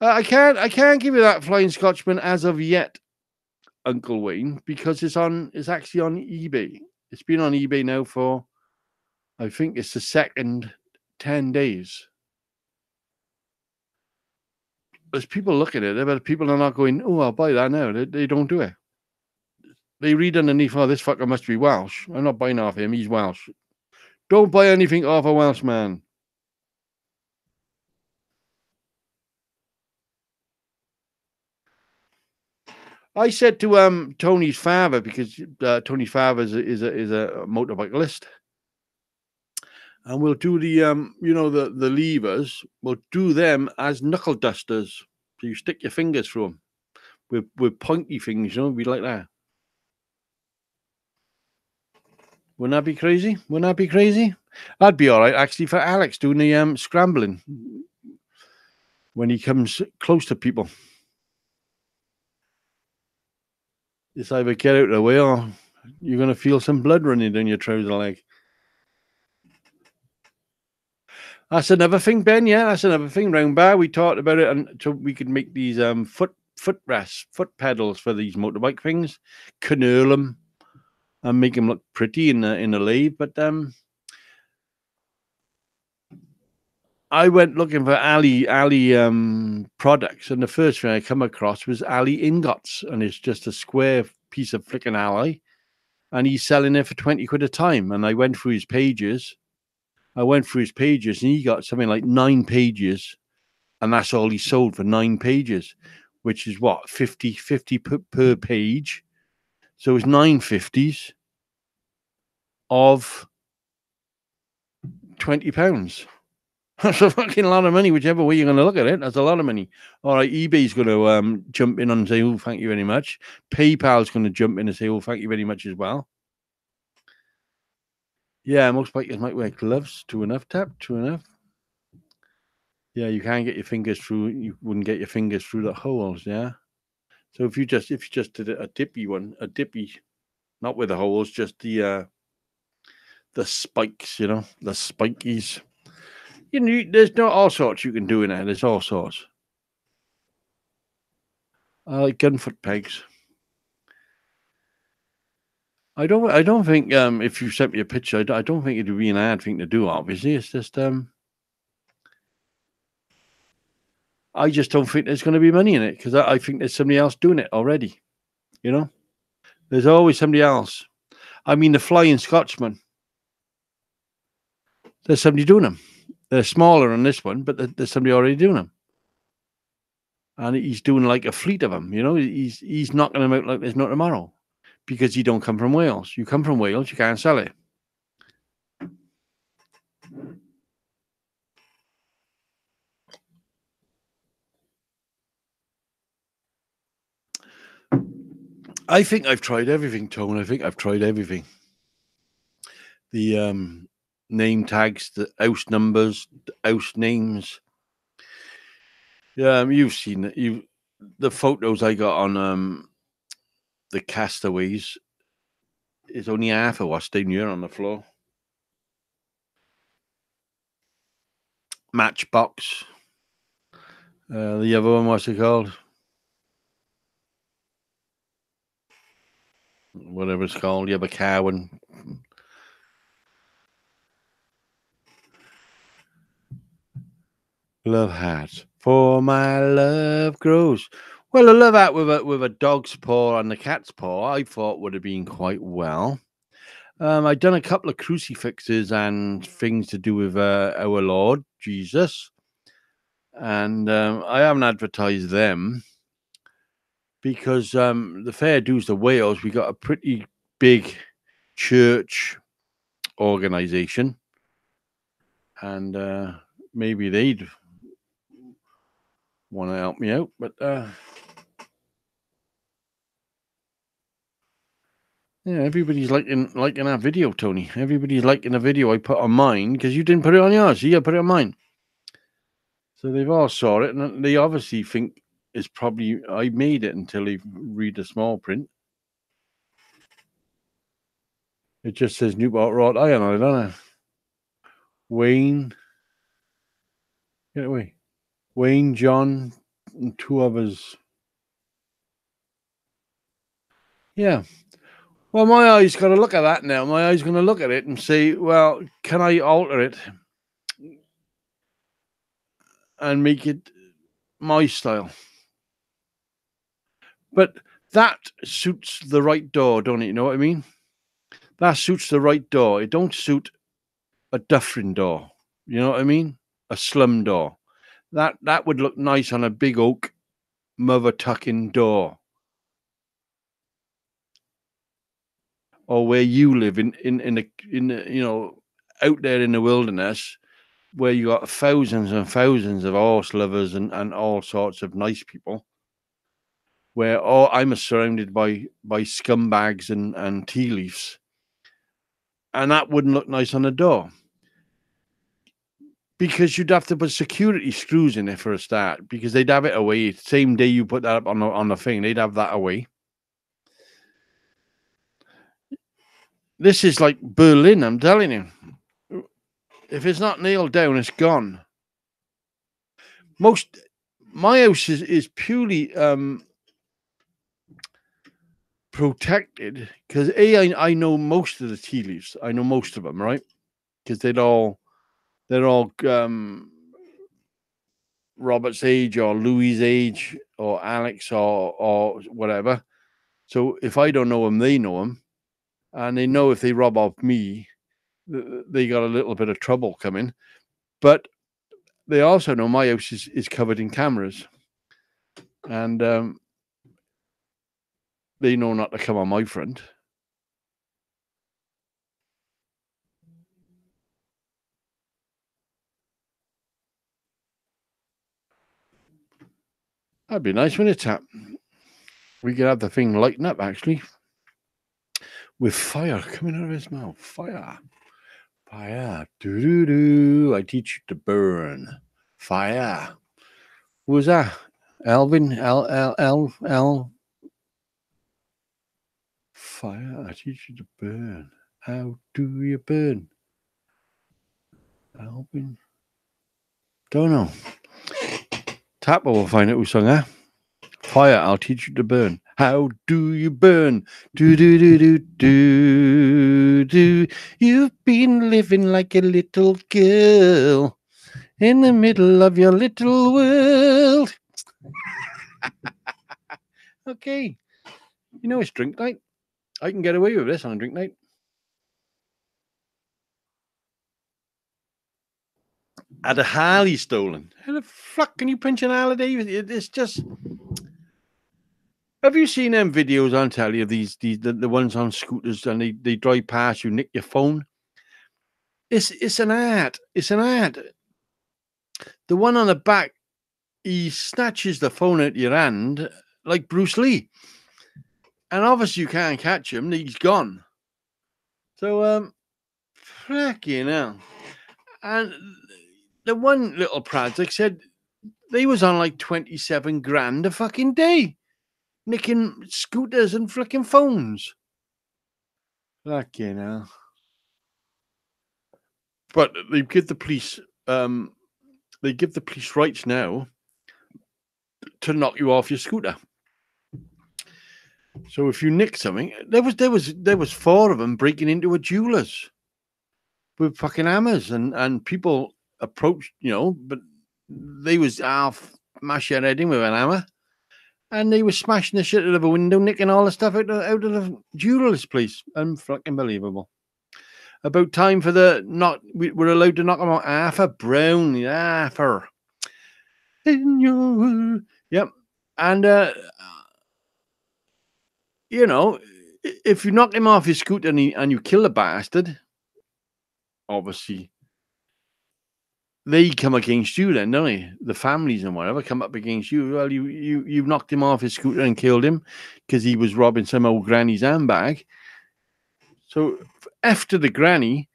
I can't give you that Flying Scotchman as of yet, Uncle Wayne, because it's actually on eBay. It's been on eBay now for, I think it's the second 10 days. There's people looking at it, but people are not going, oh, I'll buy that now. They don't do it. They read underneath, oh, this fucker must be Welsh. I'm not buying off him. He's Welsh. Don't buy anything off a Welsh man. I said to Tony's father, because Tony's father is a motorcyclist, and we'll do the the levers. We'll do them as knuckle dusters. So you stick your fingers through them with pointy things. Be like that. Wouldn't that be crazy? That'd be all right, actually, for Alex doing the scrambling when he comes close to people. It's either get out of the way or you're going to feel some blood running down your trouser leg. That's another thing, Ben. Yeah, that's another thing. Round bar, we talked about it, and so we could make these foot rests, foot pedals for these motorbike things, knurl them, and make them look pretty in the lathe. But I went looking for alley products, and the first thing I come across was alley ingots, and it's just a square piece of flicking alloy, and he's selling it for 20 quid a time. And I went through his pages. And he got something like 9 pages, and that's all he sold for 9 pages, which is what, 50 per page. So it's 950s of £20. That's a fucking lot of money, whichever way you're going to look at it. That's a lot of money. All right, eBay's going to jump in and say, "Oh, thank you very much." PayPal's going to jump in and say, "Oh, thank you very much" as well. Yeah, most bikers might wear gloves. True enough, Tap. True enough. Yeah, you can't get your fingers through. You wouldn't get your fingers through the holes. Yeah. So if you just did a dippy one, a dippy, not with the holes, just the spikes. The spikies. There's no all sorts you can do in there. There's all sorts. I like gunfoot pegs. I don't think if you sent me a picture, I don't think it'd be an hard thing to do. Obviously, it's just I just don't think there's going to be money in it because I think there's somebody else doing it already. There's always somebody else. I mean, the Flying Scotsman. There's somebody doing them. They're smaller on this one, but there's somebody already doing them, and he's doing like a fleet of them. He's knocking them out like there's no tomorrow because you don't come from Wales. You come from Wales, you can't sell it. I think I've tried everything, Tone. I think I've tried everything. The name tags, the house numbers, the house names. Yeah, you've seen it. The photos I got on the castaways is only half of what's down here on the floor. Matchbox. The other one, what's it called? Whatever it's called. The other car one. Love hat. For my love grows. Well, a love hat with a dog's paw and the cat's paw, I thought would have been quite well. I'd done a couple of crucifixes and things to do with our Lord Jesus, and I haven't advertised them because the Fair Dues of Wales, we got a pretty big church organization, and maybe they'd want to help me out, but yeah, everybody's liking that video, Tony. Everybody's liking the video I put on mine because you didn't put it on yours. So you put it on mine. So they've all saw it, and they obviously think it's probably I made it until they read the small print. It just says Newport wrought iron on it, doesn't it? Wayne, get away. Wayne, John, and two others. Yeah. Well, my eye's got to look at that now. My eye's going to look at it and say, well, can I alter it and make it my style? But that suits the right door, don't it? You know what I mean? That suits the right door. It don't suit a Dufferin door. You know what I mean? A slum door. That would look nice on a big oak mother tucking door. Or where you live in the out there in the wilderness where you got thousands and thousands of horse lovers and all sorts of nice people, where I'm surrounded by scumbags and tea leaves, and that wouldn't look nice on the door because you'd have to put security screws in it for a start because they'd have it away same day you put that up on the thing. They'd have that away. This is like Berlin, I'm telling you. If it's not nailed down, it's gone. My house is purely protected because I know most of the tea leaves. I know most of them, right? Because they're all Robert's age or Louis' age or Alex or whatever. So if I don't know them, they know them, and they know if they rob off me, they got a little bit of trouble coming. But they also know my house is covered in cameras, and they know not to come on my front. That'd be nice, wouldn't it, Tap? We could have the thing lighting up, actually. With fire coming out of his mouth. Fire. Fire. Do-do-do. I teach you to burn. Fire. Who was that? Alvin? L. Fire. I teach you to burn. How do you burn? Alvin? Don't know. Tapper will find out who sung that. Fire, I'll teach you to burn. How do you burn? Do. You've been living like a little girl in the middle of your little world. Okay. You know it's drink night. I can get away with this on a drink night. Had a Harley stolen. How the fuck can you pinch an Harley? It's just... Have you seen them videos on telly of the ones on scooters and they drive past you, nick your phone? It's an art. It's an art. The one on the back, he snatches the phone out of your hand like Bruce Lee. And obviously you can't catch him, he's gone. So fucking hell. And the one little project said they was on like 27 grand a fucking day. Nicking scooters and flicking phones. Fucking hell. But they give the police rights now to knock you off your scooter. So if you nick something, there was 4 of them breaking into a jeweler's with fucking hammers and people approached, but they was half mash your head in with an hammer. And they were smashing the shit out of a window, nicking all the stuff out of the jeweler's place. Unbelievable. About time for we're allowed to knock them out. Half a brown, half in your... Yep. And, if you knock him off his scooter and you kill the bastard, obviously, they come against you then, don't they? The families and whatever come up against you. Well, you knocked him off his scooter and killed him because he was robbing some old granny's handbag. So after the granny,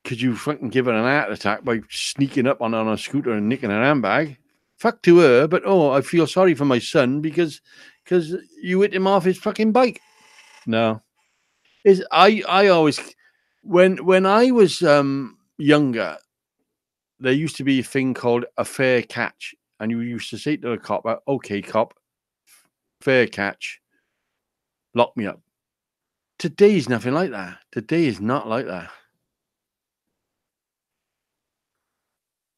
could you fucking give her an heart attack by sneaking up on a scooter and nicking her handbag? Fuck to her, but I feel sorry for my son because you hit him off his fucking bike. No. I always when I was younger, there used to be a thing called a fair catch, and you used to say to the cop, "Okay, cop, fair catch, lock me up." Today's nothing like that. Today is not like that.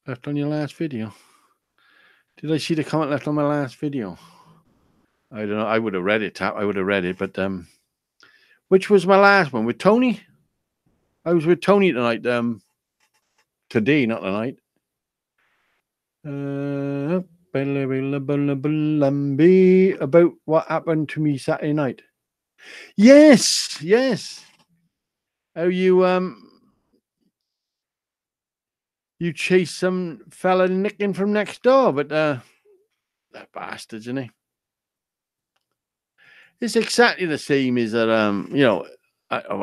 Left on your last video. Did I see the comment left on my last video? I don't know. I would have read it, Tap. I would have read it, but which was my last one? With Tony? I was with Tony tonight. Today, not tonight. About what happened to me Saturday night. Yes. How you chase some fella nicking from next door, but that bastards, isn't he? It's exactly the same as that. Well,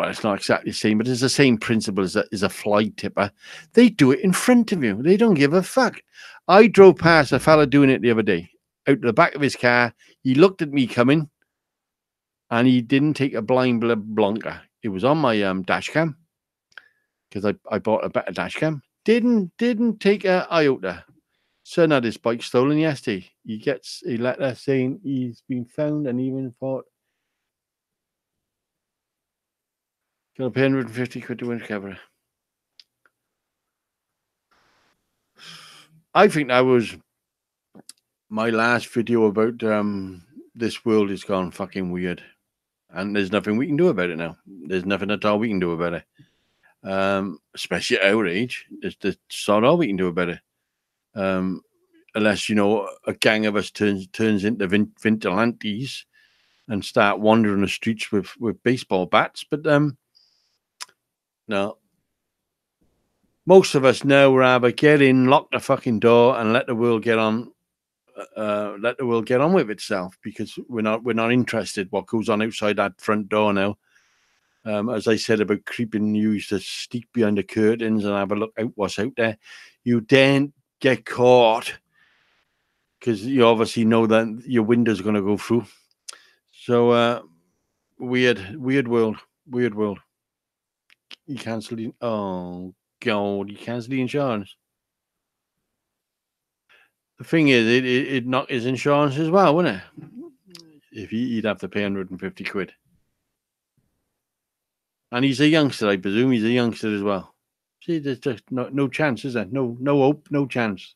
it's not exactly the same, but it's the same principle as a fly tipper. They do it in front of you. They don't give a fuck. I drove past a fella doing it the other day. Out the back of his car, he looked at me coming, and he didn't take a blind blunker. It was on my dash cam because I bought a better dash cam. Didn't take a iota. Son had his bike stolen yesterday. He gets a letter saying he's been found and even thought. Gonna pay 150 quid to win recovery. I think that was my last video about this world has gone fucking weird. And there's nothing we can do about it now. There's nothing at all we can do about it. Especially at our age. There's not all we can do about it. Unless, a gang of us turns into vigilantes and start wandering the streets with baseball bats. But no. Most of us now rather get in, lock the fucking door, and let the world get on let the world get on with itself, because we're not interested what goes on outside that front door now. As I said about creeping, you used to sneak behind the curtains and have a look out what's out there. You then get caught because you obviously know that your window's going to go through. So weird world. You cancelled the, oh God, you cancelled the insurance. The thing is, it knocked his insurance as well, wouldn't it? If he'd have to pay 150 quid. And he's a youngster, I presume. He's a youngster as well. See, there's just no chance, is there? No hope, no chance.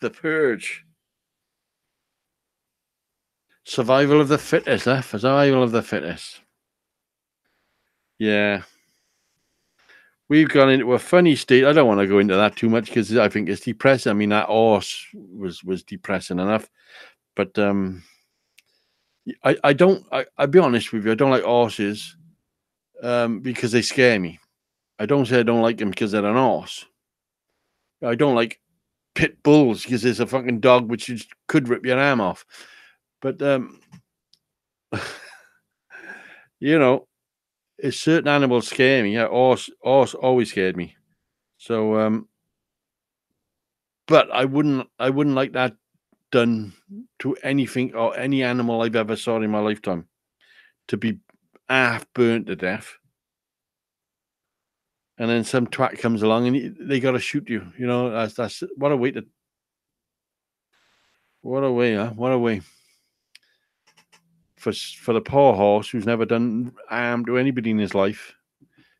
The Purge. Survival of the fittest, survival of the fittest. Yeah. We've gone into a funny state. I don't want to go into that too much because I think it's depressing. I mean, that horse was depressing enough. But I'll be honest with you, I don't like horses because they scare me. I don't say I don't like them because they're an horse. I don't like pit bulls because there's a fucking dog which could rip your arm off. But you know, it's certain animals scare me. Yeah, horse always scared me. So but I wouldn't like that done to anything or any animal I've ever saw in my lifetime, to be half burnt to death. And then some twat comes along and they got to shoot you. You know, that's what a way to. What a way, huh? What a way. For the poor horse who's never done harm to anybody in his life,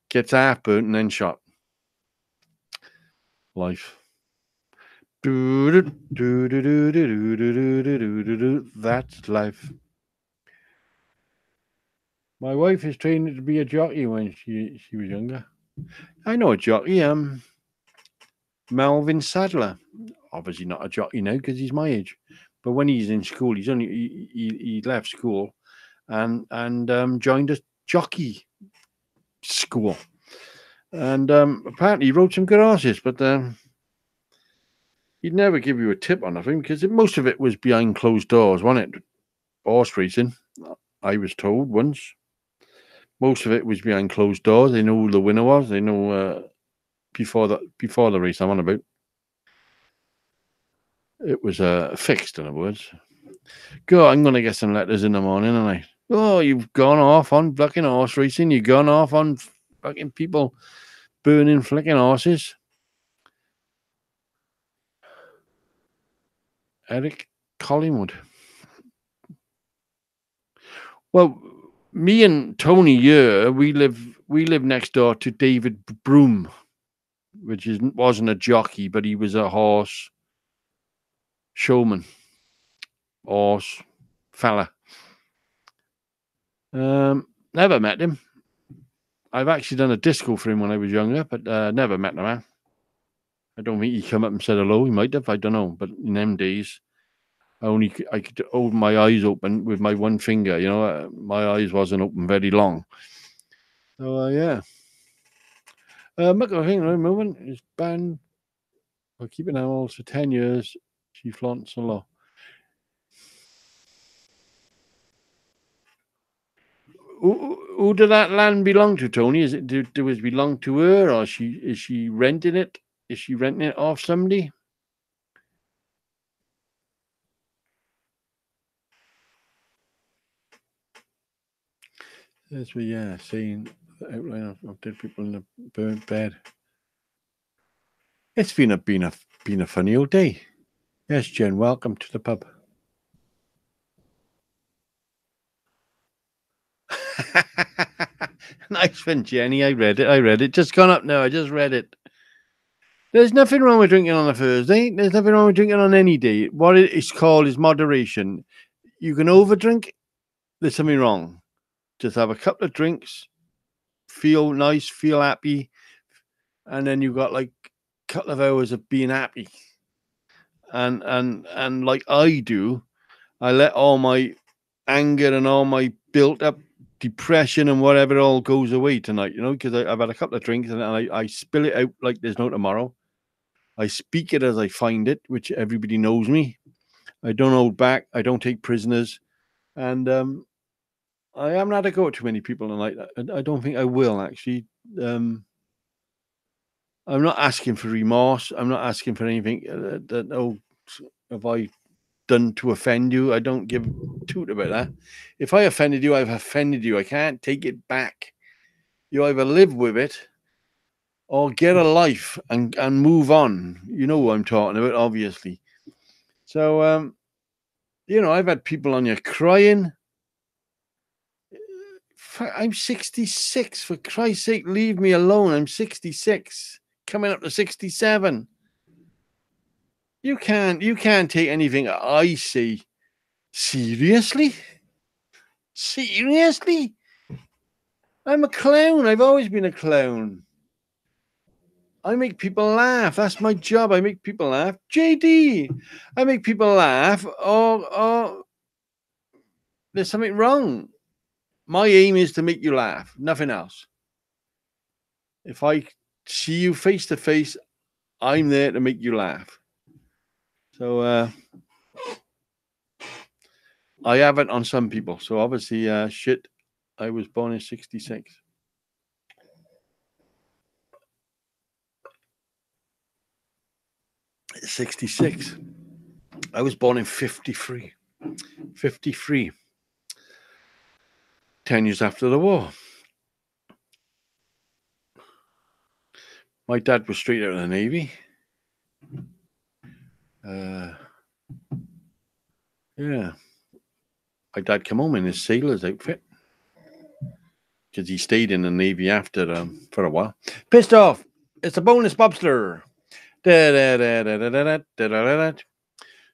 gets half burnt and then shot. Life. That's life. My wife is trained to be a jockey when she was younger. I know a jockey, Melvin Sadler. Obviously not a jockey now because he's my age. But when he's in school, he left school and joined a jockey school. And apparently he rode some good horses, but he'd never give you a tip on nothing because most of it was behind closed doors, wasn't it? Horse racing, I was told once. Most of it was behind closed doors. They know who the winner was. They know before the race I'm on about. It was fixed, in other words. Go, I'm going to get some letters in the morning, and I. Oh, you've gone off on fucking horse racing. You've gone off on fucking people burning flicking horses. Eric Collingwood. Well, me and Tony here, we live next door to David Broom, which wasn't a jockey, but he was a horse showman, horse fella. Never met him. I've actually done a disco for him when I was younger, but never met the man. I don't think he come up and said hello. He might have, I don't know. But in them days, I could hold my eyes open with my one finger. You know, my eyes wasn't open very long. So yeah. Look, I think at the moment is banned for keeping animals for 10 years. She flaunts the law. Who did that land belong to, Tony? Is it does it belong to her, or is she renting it? Is she renting it off somebody? That's what, yeah, seeing the outline of dead people in a burnt bed. It's been a funny old day. Yes, Jen, welcome to the pub. Nice one, Jenny. I read it. Just gone up now. I just read it. There's nothing wrong with drinking on a Thursday. There's nothing wrong with drinking on any day. What it is called is moderation. You can overdrink. There's something wrong. Just have a couple of drinks, feel nice, feel happy, and then you've got like a couple of hours of being happy. And like I do, I let all my anger and all my built up depression and whatever all goes away tonight, you know, because I've had a couple of drinks and I spill it out like there's no tomorrow. I speak it as I find it, which everybody knows me. I don't hold back. I don't take prisoners. And I haven't had to go to many people tonight. I don't think I will, actually. I'm not asking for remorse. I'm not asking for anything that have I done to offend you. I don't give a toot about that. If I offended you, I've offended you. I can't take it back. You either live with it or get a life and move on. You know who I'm talking about, obviously. So, you know, I've had people on here crying. I'm 66. For Christ's sake, leave me alone. I'm 66, coming up to 67. You can't take anything I say seriously. Seriously? I'm a clown. I've always been a clown. I make people laugh. That's my job. I make people laugh. JD, I make people laugh or there's something wrong. My aim is to make you laugh, nothing else. If I see you face to face, I'm there to make you laugh. So I have it on some people. So obviously, shit, I was born in 66. I was born in 53. 53. 10 years after the war. My dad was straight out of the Navy. Yeah. My dad came home in his sailor's outfit because he stayed in the Navy after for a while. Pissed off. It's a bonus bobster.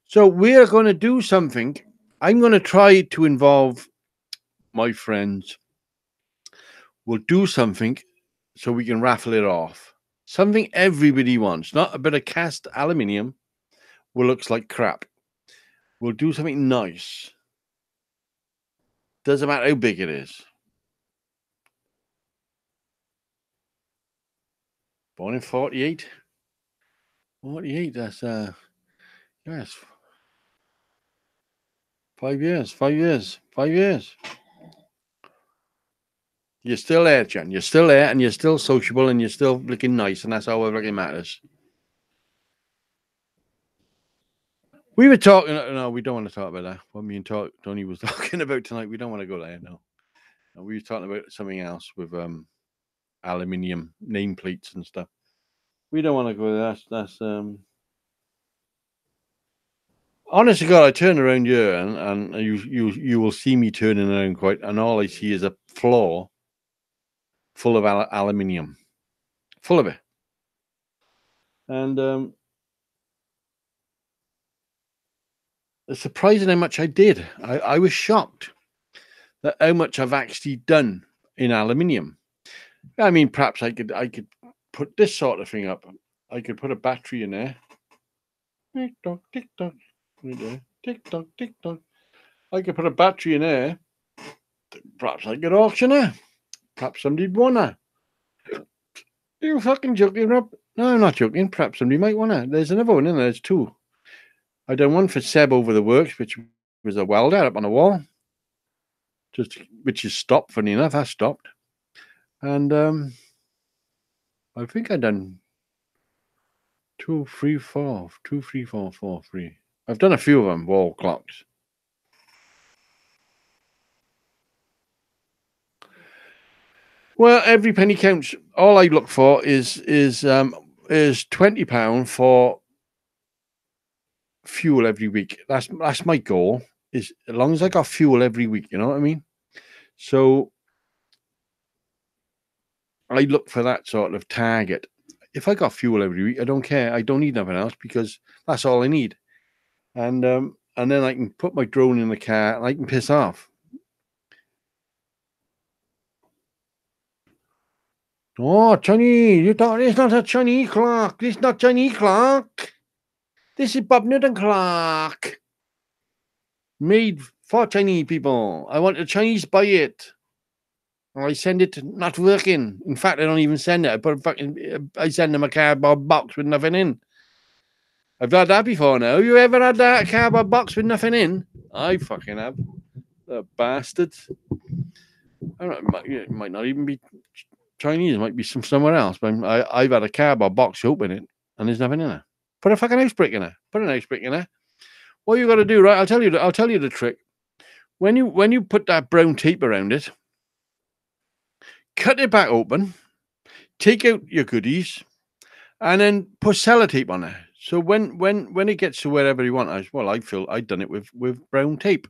So we're going to do something. I'm going to try to involve my friends. We'll do something so we can raffle it off. Something everybody wants. Not a bit of cast aluminium what looks like crap. We'll do something nice. Doesn't matter how big it is. Born in 48. 48, that's yes. 5 years. 5 years. 5 years. You're still there, John. You're still there and you're still sociable and you're still looking nice, and that's all that fucking matters. We were talking. No, we don't want to talk about that. What me and Tony was talking about tonight. We don't want to go there. No, we were talking about something else with aluminium nameplates and stuff. We don't want to go there. That's honest to God, I turn around here and you will see me turning around quite, and all I see is a floor full of aluminium, full of it, and it's surprising how much I did. I was shocked that how much I've actually done in aluminium. I mean, perhaps I could put this sort of thing up. I could put a battery in there. Tick tock, tick tock. Right there. Tick tock, tick tock. I could put a battery in there. Perhaps I could auction her. Perhaps somebody'd want her. You fucking joking, Rob? No, I'm not joking. Perhaps somebody might want her. There's another one in there. There's two. I done one for Seb over the works, which was a welder up on the wall. Which is stopped, funny enough. That stopped. And I think I done 2, 3, 4. 2, 3, 4, 4, 3. I've done a few of them, wall clocks. Well, every penny counts. All I look for is £20 for fuel every week. That's my goal. Is as long as I got fuel every week, you know what I mean? So I look for that sort of target. If I got fuel every week, I don't care. I don't need nothing else because that's all I need. And then I can put my drone in the car and I can piss off. Oh, Chinese! You thought it's not a Chinese clock. This is not Chinese clock. This is Bob Nurden clock. Made For Chinese people, I want the Chinese buy it. Or I send it not working. In fact, I don't even send it. I send them a cardboard box with nothing in. I've had that before now. You ever had that cardboard box with nothing in? I fucking have. The bastards. I don't know, it might not even be Chinese. It might be somewhere else. But I've had a cardboard box, open it, and there's nothing in it. Put a fucking house brick in it. Put an house brick in it. What you got to do, right? I'll tell you the trick. When you put that brown tape around it, cut it back open, take out your goodies, and then put sellotape on it. So when it gets to wherever you want, I feel I'd done it with brown tape.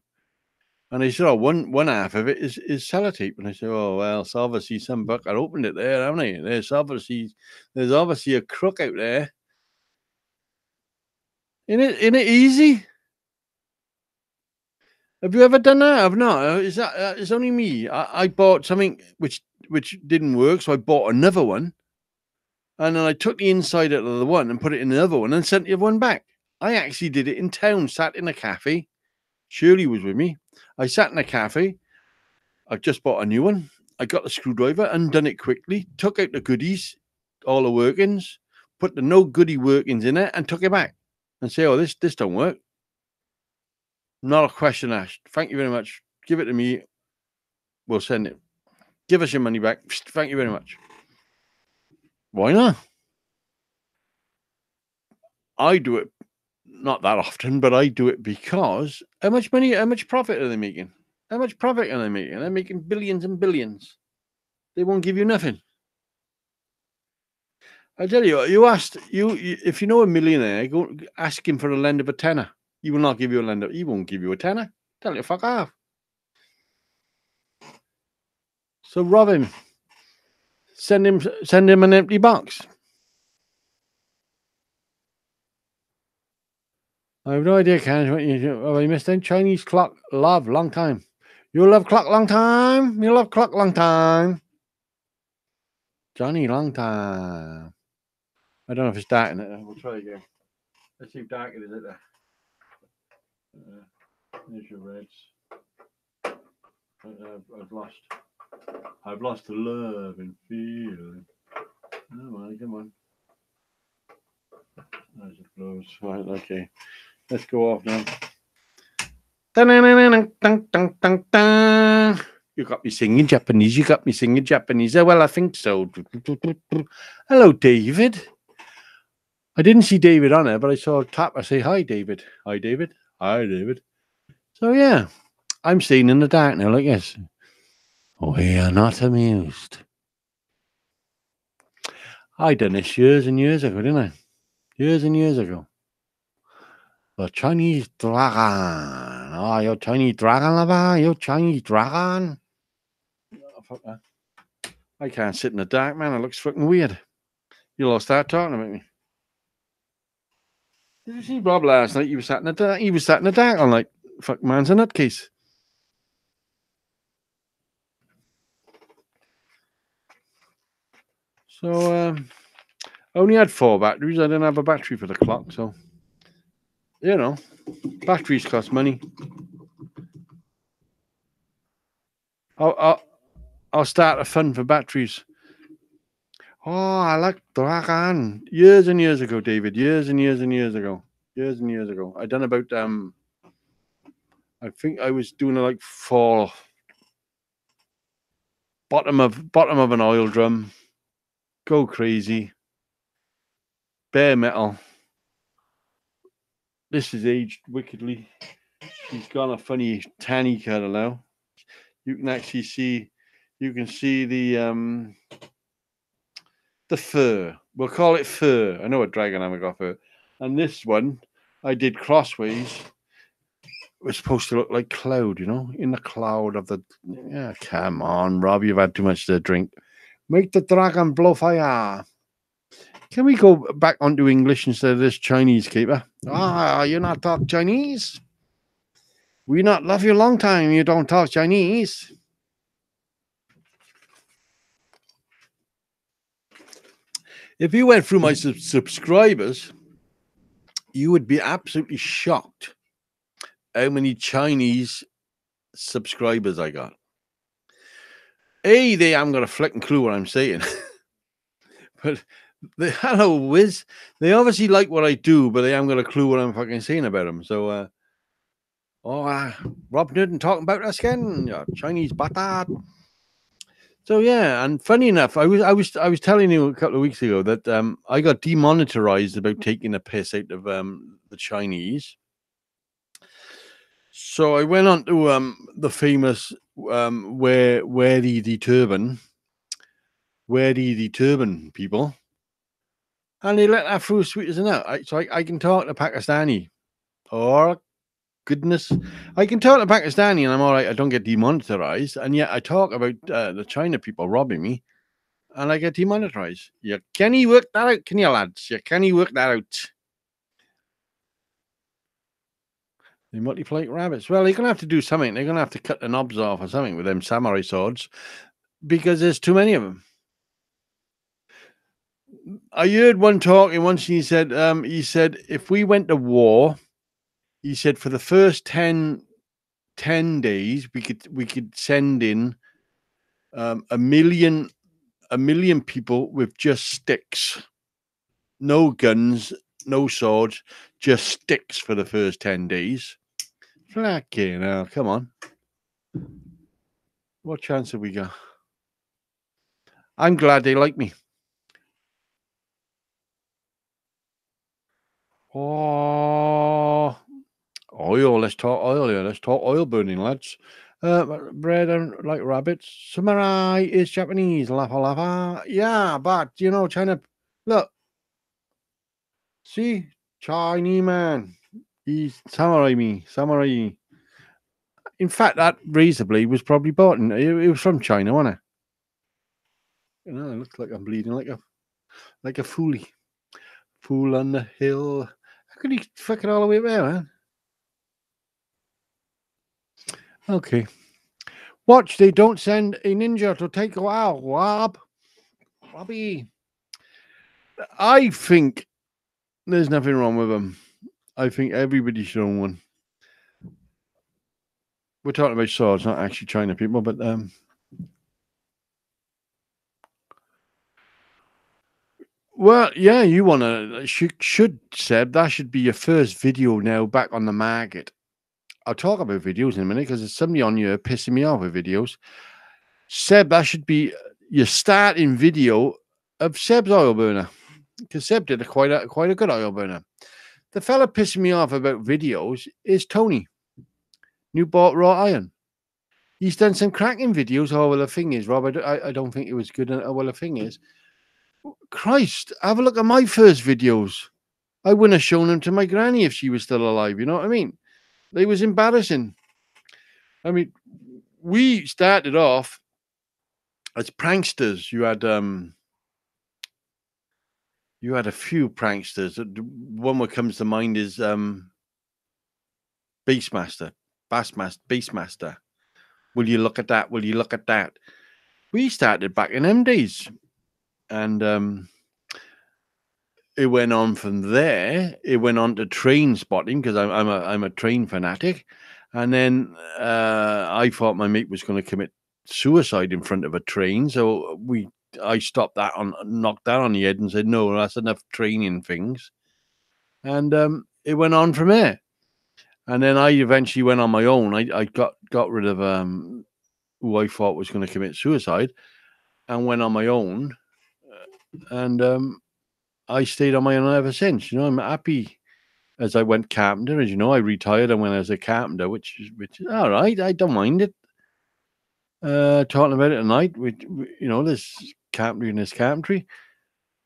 And they said, oh, one half of it is sellotape. And I said, oh, well, it's obviously some bucker opened it there, haven't they? There's obviously a crook out there. Isn't it easy? Have you ever done that? I've not. Is that it's only me? I bought something which didn't work, so I bought another one. And then I took the inside out of the one and put it in the other one and sent the other one back. I actually did it in town, sat in a cafe. Shirley was with me. I sat in a cafe. I just bought a new one. I got the screwdriver, undone it quickly, took out the goodies, all the workings, put the no goodie workings in it, and took it back. And say, oh, this don't work. Not a question asked. Thank you very much. Give it to me. We'll send it. Give us your money back. Thank you very much. Why not? I do it not that often, but I do it because how much profit are they making? How much profit are they making? They're making billions and billions. They won't give you nothing. I tell you, if you know a millionaire, go ask him for a lend of a tenner. He will not give you a lend. He won't give you a tenner. Tell you, fuck off. So rob him. Send him an empty box. I have no idea, Ken. What you do? Oh, you missed out. Chinese clock. Love, long time. You love clock, long time. You love clock, long time. Johnny, long time. I don't know if it's dark in it. We'll try again. Let's see how dark it is there. There's your reds. I've lost the love and feeling. Come on. There's it blows. Right, okay. Let's go off now. You got me singing Japanese. Oh, well, I think so. Hello, David. I didn't see David on it, but I saw Tapper say, hi, David. Hi, David. Hi, David. So, yeah, I'm staying in the dark now, like this. We are not amused. I done this years and years ago, didn't I? Years and years ago. The Chinese dragon. Oh, you Chinese dragon lover. You Chinese dragon. Oh, fuck that. I can't sit in the dark, man. It looks fucking weird. You'll all start talking about me. Did you see Bob last night? He was sat in the dark. He was sat in the dark all night. Fuck, man's a nutcase. So, I only had 4 batteries. I didn't have a battery for the clock, so you know, batteries cost money. I'll start a fund for batteries. Oh, I like dragon. Years and years ago, David. Years and years ago. I done about I think I was doing like 4 bottom of an oil drum. Go crazy. Bare metal. This is aged wickedly. She's got a funny tanny colour now. You can actually see. You can see the fur. We'll call it fur. I know a dragon haven't got fur. And this one I did crossways. It was supposed to look like cloud, you know, in the cloud of the. Yeah, come on, Rob. You've had too much to drink. Make the dragon blow fire. Can we go back onto English instead of this Chinese keeper? You not talk Chinese? We not love you long time. You don't talk Chinese. If you went through my subscribers, you would be absolutely shocked how many Chinese subscribers I got. They haven't got a flicking clue what I'm saying. But hello, Wiz. They obviously like what I do, but they haven't got a clue what I'm fucking saying about them. So, Rob Nurden talking about us again, Chinese bastard. So yeah, and funny enough, I was telling you a couple of weeks ago that I got demonetized about taking the piss out of the Chinese. So I went on to the famous where the turban people, and they let that through sweet as a nut. So I can talk to Pakistani. Oh goodness, I can talk to Pakistani, and I'm all right. I don't get demonetized, and yet I talk about the China people robbing me, and I get demonetized. Yeah, can you work that out? Can you, lads? Yeah, can you work that out? They multiply like rabbits. Well, they're gonna have to do something. They're gonna have to cut the knobs off or something with them samurai swords, because there's too many of them. I heard one talking once, and he said if we went to war, he said for the first 10 days we could send in a million people with just sticks, no guns, no swords, just sticks for the first 10 days. Fucking hell, come on. What chance have we got? I'm glad they like me. Oh, oil. Let's talk oil here. Let's talk oil burning, lads. Bread and like rabbits. Samurai is Japanese. Lava lava. Yeah, but you know, China. Look. See? Chinese man. He's samurai me. Samurai. In fact, that razor blade was probably bought in. It was from China, wasn't it? You know, it looks like I'm bleeding like a foolie. Fool on the hill. How could he fucking all the way up there, man? Okay. Watch, they don't send a ninja to take you out, Robbie. I think there's nothing wrong with them. I think everybody should own one. We're talking about swords, not actually China people, but well, yeah, you want to should Seb, that should be your first video now back on the market. I'll talk about videos in a minute because there's somebody on here pissing me off with videos. Seb, that should be your starting video of Seb's oil burner, because Seb did quite a good oil burner. The fella pissing me off about videos is Tony, Newport Raw Iron. He's done some cracking videos. Oh, well, the thing is, Rob, I don't think it was good. Oh, well, the thing is, Christ, have a look at my first videos. I wouldn't have shown them to my granny if she was still alive. You know what I mean? They was embarrassing. I mean, we started off as pranksters. You had a few pranksters. One that comes to mind is Bassmaster. Will you look at that? Will you look at that? We started back in them days, and it went on from there. It went on to train spotting because I'm a train fanatic, and then I thought my mate was going to commit suicide in front of a train, so I stopped that knocked that on the head and said, no, that's enough training things. And it went on from there. And then I eventually went on my own. I got rid of who I thought was going to commit suicide and went on my own. And I stayed on my own ever since. You know, I'm happy as I went carpenter. As you know, I retired and went as a carpenter, which is all right. I don't mind it. Talking about it tonight, you know, this carpentry and this carpentry,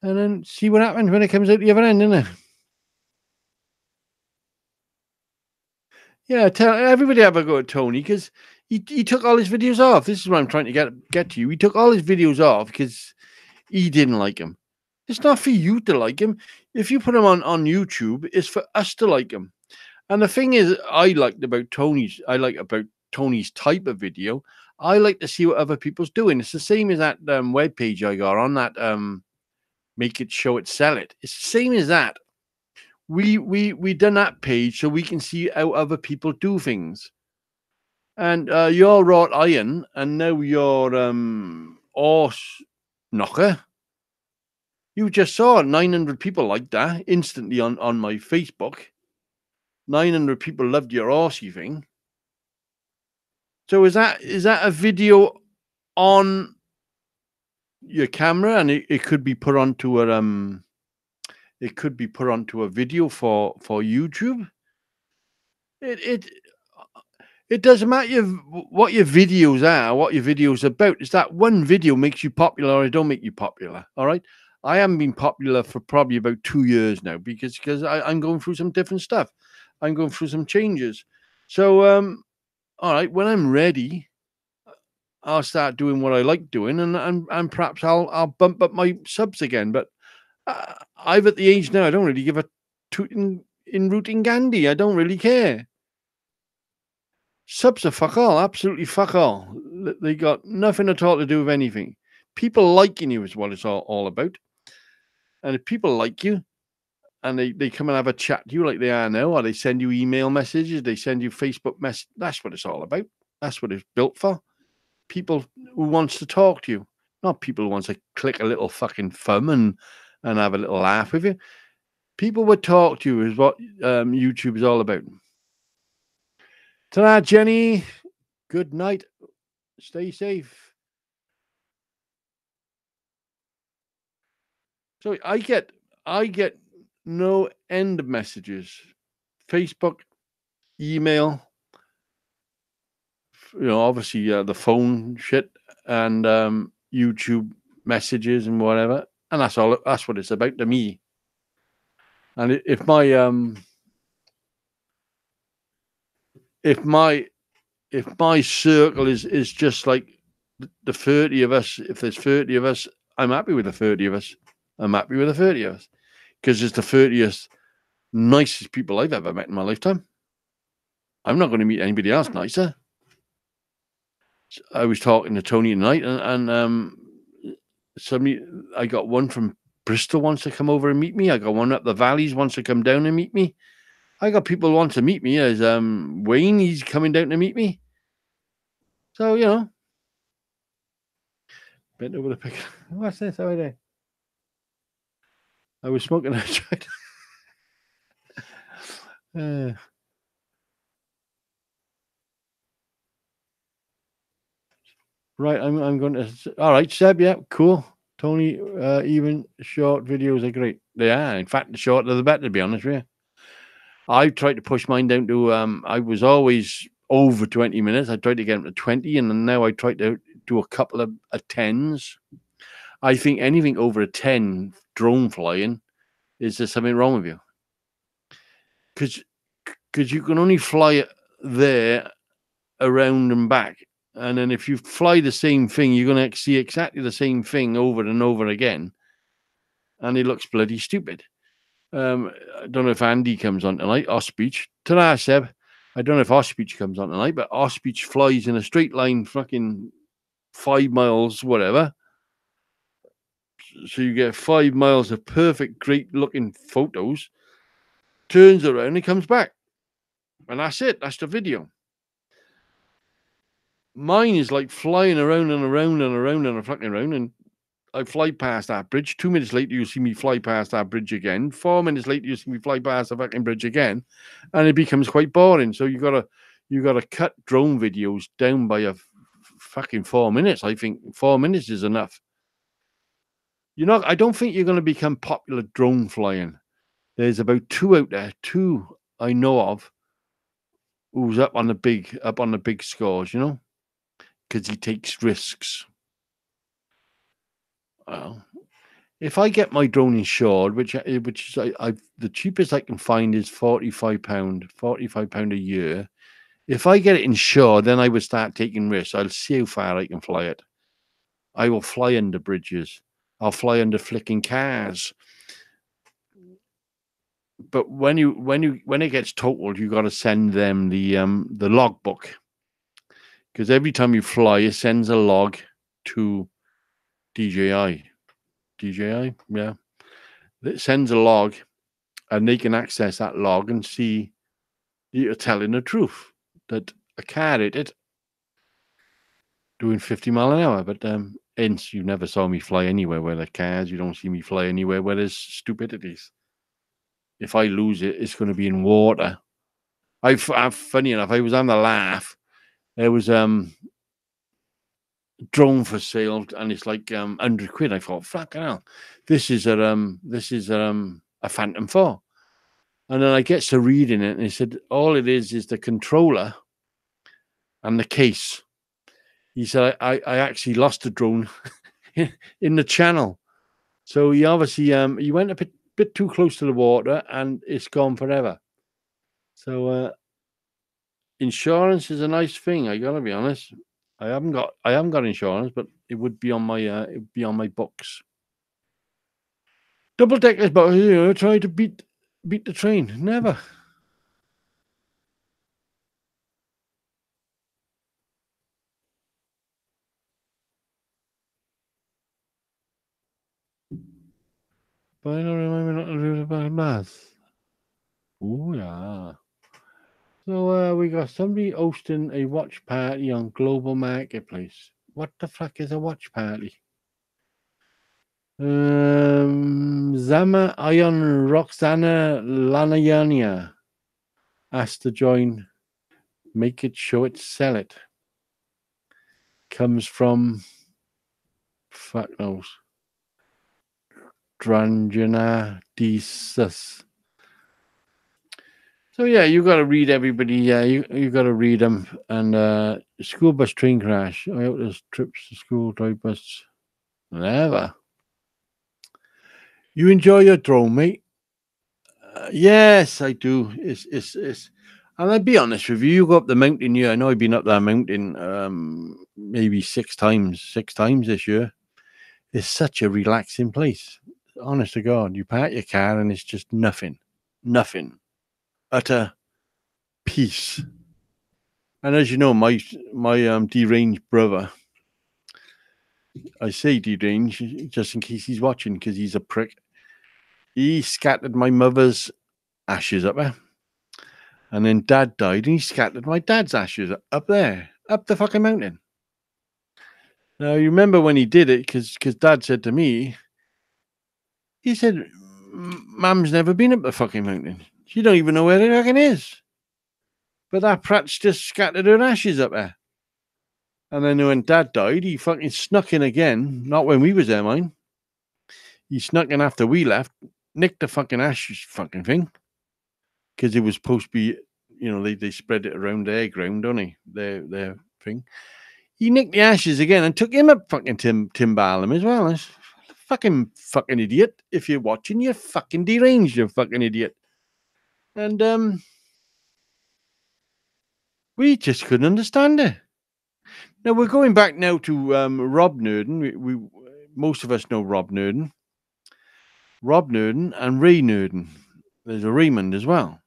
and then see what happens when it comes out the other end, isn't it? Yeah, tell everybody have a go at Tony because he took all his videos off. This is what I'm trying to get to you. He took all his videos off because he didn't like him. It's not for you to like him. If you put him on YouTube, it's for us to like him. And the thing is, I like about Tony's type of video. I like to see what other people's doing. It's the same as that web page I got on that make it, show it, sell it. It's the same as that. We done that page so we can see how other people do things. And you're wrought iron, and now you're horse knocker. You just saw 900 people like that instantly on my Facebook. 900 people loved your horsey thing. So is that a video on your camera, and it could be put onto a video for YouTube? It doesn't matter what your videos are, what your videos about. It's that one video makes you popular or it don't make you popular. All right. I haven't been popular for probably about 2 years now because I'm going through some different stuff. I'm going through some changes. So all right, when I'm ready, I'll start doing what I like doing, and perhaps I'll bump up my subs again. But I'm at the age now, I don't really give a toot in rooting Gandhi. I don't really care. Subs are fuck all, absolutely fuck all. They got nothing at all to do with anything. People liking you is what it's all about. And if people like you and they come and have a chat to you like they are now, or they send you email messages, they send you Facebook messages, that's what it's all about. That's what it's built for. People who wants to talk to you, not people who wants to click a little fucking thumb and have a little laugh with you. People would talk to you is what YouTube is all about. Ta-da, Jenny. Good night. Stay safe. So I get no end of messages. Facebook, email, obviously the phone shit, and YouTube messages and whatever. And that's all. That's what it's about to me. And if my circle is just like the 30 of us, if there's 30 of us, I'm happy with the 30 of us. I'm happy with the 30 of us because it's the 30th nicest people I've ever met in my lifetime. I'm not going to meet anybody else nicer. I was talking to Tony tonight, and somebody, I got one from Bristol wants to come over and meet me. I got one up the valleys wants to come down and meet me. I got people who want to meet me. As Wayne, he's coming down to meet me. So bent over the pick. What's this over there? I was smoking outside. Right, I'm going to. All right, Seb. Yeah, cool. Tony, even short videos are great. They are. In fact, the shorter the better. To be honest with you, I tried to push mine down to. I was always over 20 minutes. I tried to get them to 20, and now I tried to do a couple of 10s. I think anything over a 10 drone flying, is there something wrong with you? Because you can only fly it there, around and back. And then if you fly the same thing, you're going to see exactly the same thing over and over again. And it looks bloody stupid. I don't know if Andy comes on tonight. Ospeech. Ta-da, Seb. I don't know if Ospeech comes on tonight, but Ospeech flies in a straight line fucking 5 miles, whatever. So you get 5 miles of perfect, great-looking photos. Turns around and comes back. And that's it. That's the video. Mine is like flying around and around and around and fucking around, and I fly past that bridge. 2 minutes later, you see me fly past that bridge again. 4 minutes later, you see me fly past the fucking bridge again, and it becomes quite boring. So you gotta cut drone videos down by a fucking 4 minutes. I think 4 minutes is enough. I don't think you're going to become popular drone flying. There's about 2 out there, 2 I know of, who's up on the big scores, because he takes risks. Well, if I get my drone insured, which is the cheapest I can find is £45 a year. If I get it insured, then I would start taking risks. I'll see how far I can fly it. I will fly under bridges. I'll fly under flicking cars. But when it gets totaled, you got to send them the logbook, because every time you fly, it sends a log to DJI. DJI, yeah. It sends a log, and they can access that log and see you're telling the truth, that a car hit it doing 50 mile an hour. But hence, you never saw me fly anywhere where there's cars. You don't see me fly anywhere where there's stupidities. If I lose it, it's going to be in water. Funny enough, I was on the laugh. There was drone for sale, and it's like £100. I thought, fucking hell, this is a Phantom 4. And then I get to reading it, and he said all it is the controller and the case. He said I actually lost the drone in the channel, so he obviously he went a bit too close to the water, and it's gone forever. So insurance is a nice thing. I gotta be honest. I haven't got insurance, but it would be on my books. Double deckers, but try to beat the train. Never. But I don't remember not to do about maths. Oh yeah. So we got somebody hosting a watch party on Global Marketplace. What the fuck is a watch party? Zama Ion Roxana Lanayania asked to join. Make it, show it, sell it. Comes from fuck knows. Dranjana Desus. So yeah, you got to read everybody. Yeah, you got to read them. And school bus train crash. I hope there's trips to school drive bus. Never. You enjoy your drone, mate? Yes, I do. It's. And I'll be honest with you. You go up the mountain here. I know I've been up that mountain maybe six times this year. It's such a relaxing place. Honest to God, you park your car and it's just nothing. Utter peace. And as you know, my deranged brother, I say deranged just in case he's watching because he's a prick. He scattered my mother's ashes up there. And then Dad died and he scattered my dad's ashes up there, up the fucking mountain. Now, you remember when he did it because Dad said to me, he said, Mum's never been up the fucking mountain. She don't even know where it fucking is. But that prat's just scattered her ashes up there. And then when Dad died, he fucking snuck in again. Not when we was there, mind. He snuck in after we left, nicked the fucking ashes fucking thing. Because it was supposed to be, they spread it around their ground, don't they? Their thing. He nicked the ashes again and took him up fucking Tim Barlam as well. Fucking idiot. If you're watching, you're fucking deranged, you fucking idiot. And we just couldn't understand it. Now we're going back now to Rob Nurden. We most of us know Rob Nurden. Rob Nurden and Ray Nurden. There's a Raymond as well.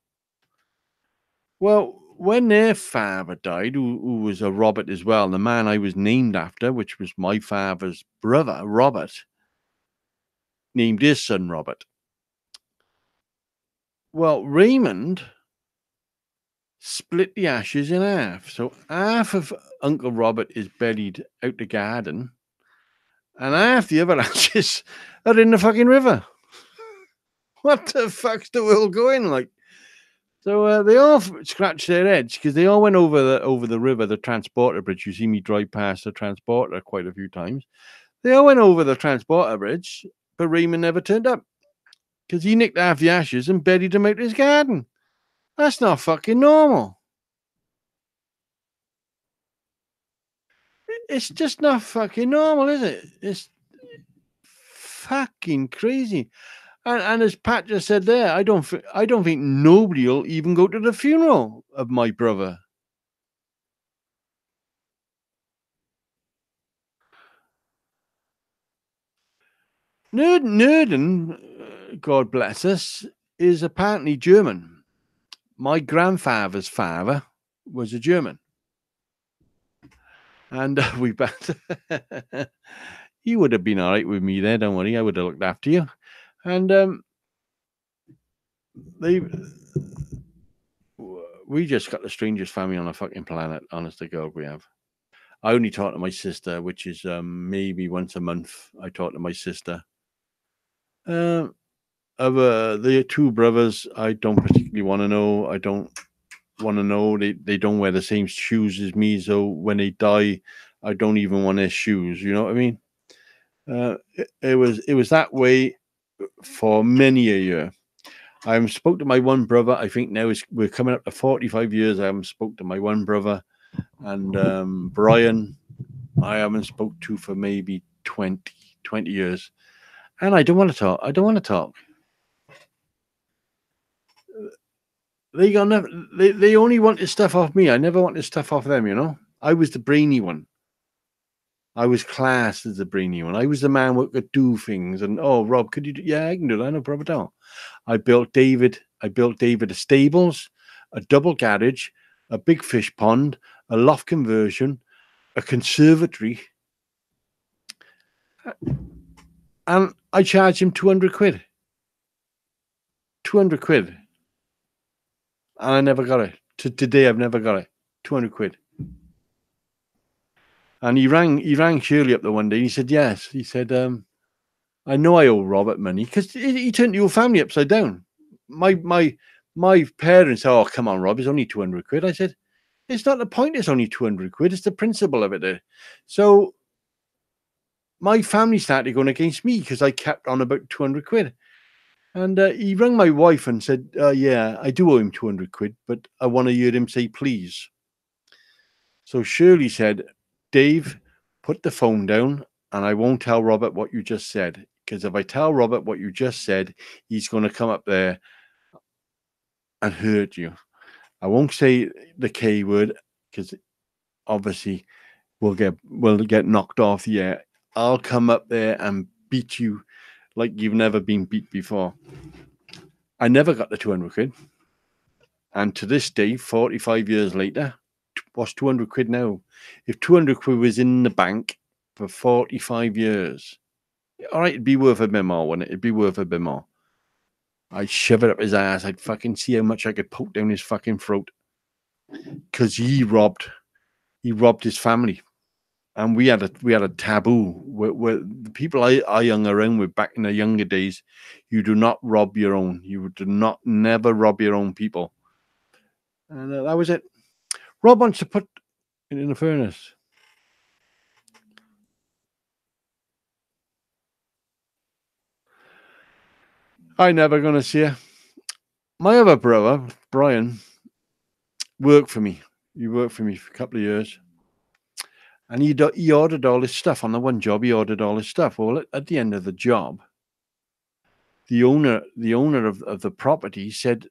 Well, when their father died, who was a Robert as well, the man I was named after, which was my father's brother, Robert, named his son Robert. Well, Raymond split the ashes in half. So half of Uncle Robert is buried out the garden, and half the other ashes are in the fucking river. What the fuck's the world going like? So they all scratched their heads because they all went over the river, the transporter bridge. You see me drive past the transporter quite a few times. They all went over the transporter bridge, but Raymond never turned up because he nicked half the ashes and buried them out his garden. That's not fucking normal. It's just not fucking normal, is it? It's fucking crazy. And as Pat just said there, I don't think nobody will even go to the funeral of my brother. Nurden, God bless us, is apparently German. My grandfather's father was a German. And we bet he would have been all right with me there. Don't worry, I would have looked after you. And we just got the strangest family on the fucking planet. Honest to God, we have. I only talk to my sister, which is maybe once a month. I talk to my sister. Of the two brothers, I don't particularly want to know. I don't want to know. They don't wear the same shoes as me, so when they die, I don't even want their shoes. You know what I mean? It was that way for many a year. I haven't spoke to my one brother. I think now we're coming up to 45 years. I haven't spoke to my one brother, and Brian, I haven't spoke to for maybe 20 years. And I don't want to talk. I don't want to talk. They got nothing. They only wanted stuff off me. I never wanted stuff off them. You know, I was the brainy one. I was classed as the brainy one. I was the man who could do things. And oh, Rob, could you do? Yeah, I can do that. No problem at all. I built David a stables, a double garage, a big fish pond, a loft conversion, a conservatory, and I charged him 200 quid. 200 quid. And I never got it. To today, I've never got it. 200 quid. And he rang Shirley up the one day. And he said, yes. He said, I know I owe Robert money, because he turned your family upside down. My parents said, oh, come on, Rob, it's only 200 quid. I said, it's not the point. It's only 200 quid. It's the principle of it. So my family started going against me because I kept on about 200 quid. And he rang my wife and said, yeah, I do owe him 200 quid, but I want to hear him say please. So Shirley said, Dave, put the phone down and I won't tell Robert what you just said. Because if I tell Robert what you just said, he's going to come up there and hurt you. I won't say the K word because obviously we'll get knocked off the air. I'll come up there and beat you like you've never been beat before. I never got the 200 quid. And to this day, 45 years later, what's 200 quid now? If 200 quid was in the bank for 45 years, all right, it'd be worth a bit more, wouldn't it? It'd be worth a bit more. I'd shove it up his ass. I'd fucking see how much I could poke down his fucking throat. Because he robbed his family. And we had a taboo where the people I hung around with back in the younger days, you do not rob your own. You do not never rob your own people. And that was it. Rob wants to put it in the furnace. I never gonna see her. My other brother, Brian, worked for me. He worked for me for a couple of years. And he ordered all his stuff on the one job. He ordered all his stuff. Well, at the end of the job, the owner of the property said,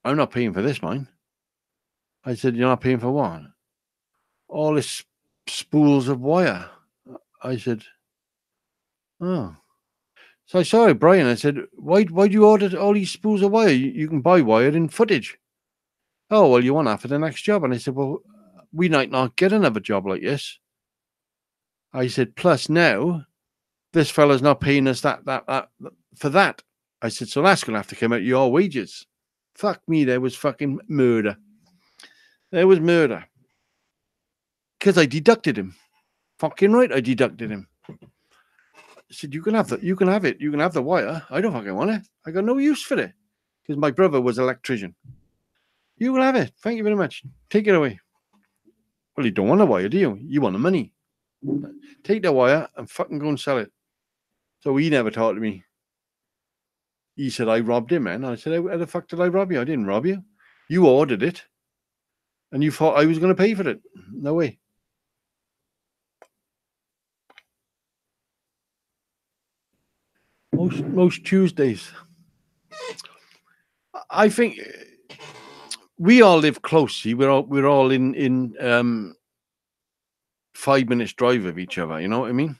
I'm not paying for this, mine. I said, you're not paying for what? All this spools of wire. I said, oh. So I saw it, Brian. I said, why do you order all these spools of wire? You can buy wire in footage. Oh, well, you want that for the next job. And I said, well, we might not get another job like this. I said, plus now, this fella's not paying us that for that. I said, so that's going to have to come out of your wages. Fuck me, there was fucking murder. There was murder. Because I deducted him. Fucking right, I deducted him. I said, you can have it. You can have the wire. I don't fucking want it. I got no use for it. Because my brother was an electrician. You will have it. Thank you very much. Take it away. Well, you don't want a wire, do you? You want the money. Take the wire and fucking go and sell it. So he never talked to me. He said, I robbed him, man. I said, how the fuck did I rob you? I didn't rob you. You ordered it. And you thought I was going to pay for it. No way. Most Tuesdays. I think we all live close. See, we're all in 5 minutes drive of each other. You know what I mean?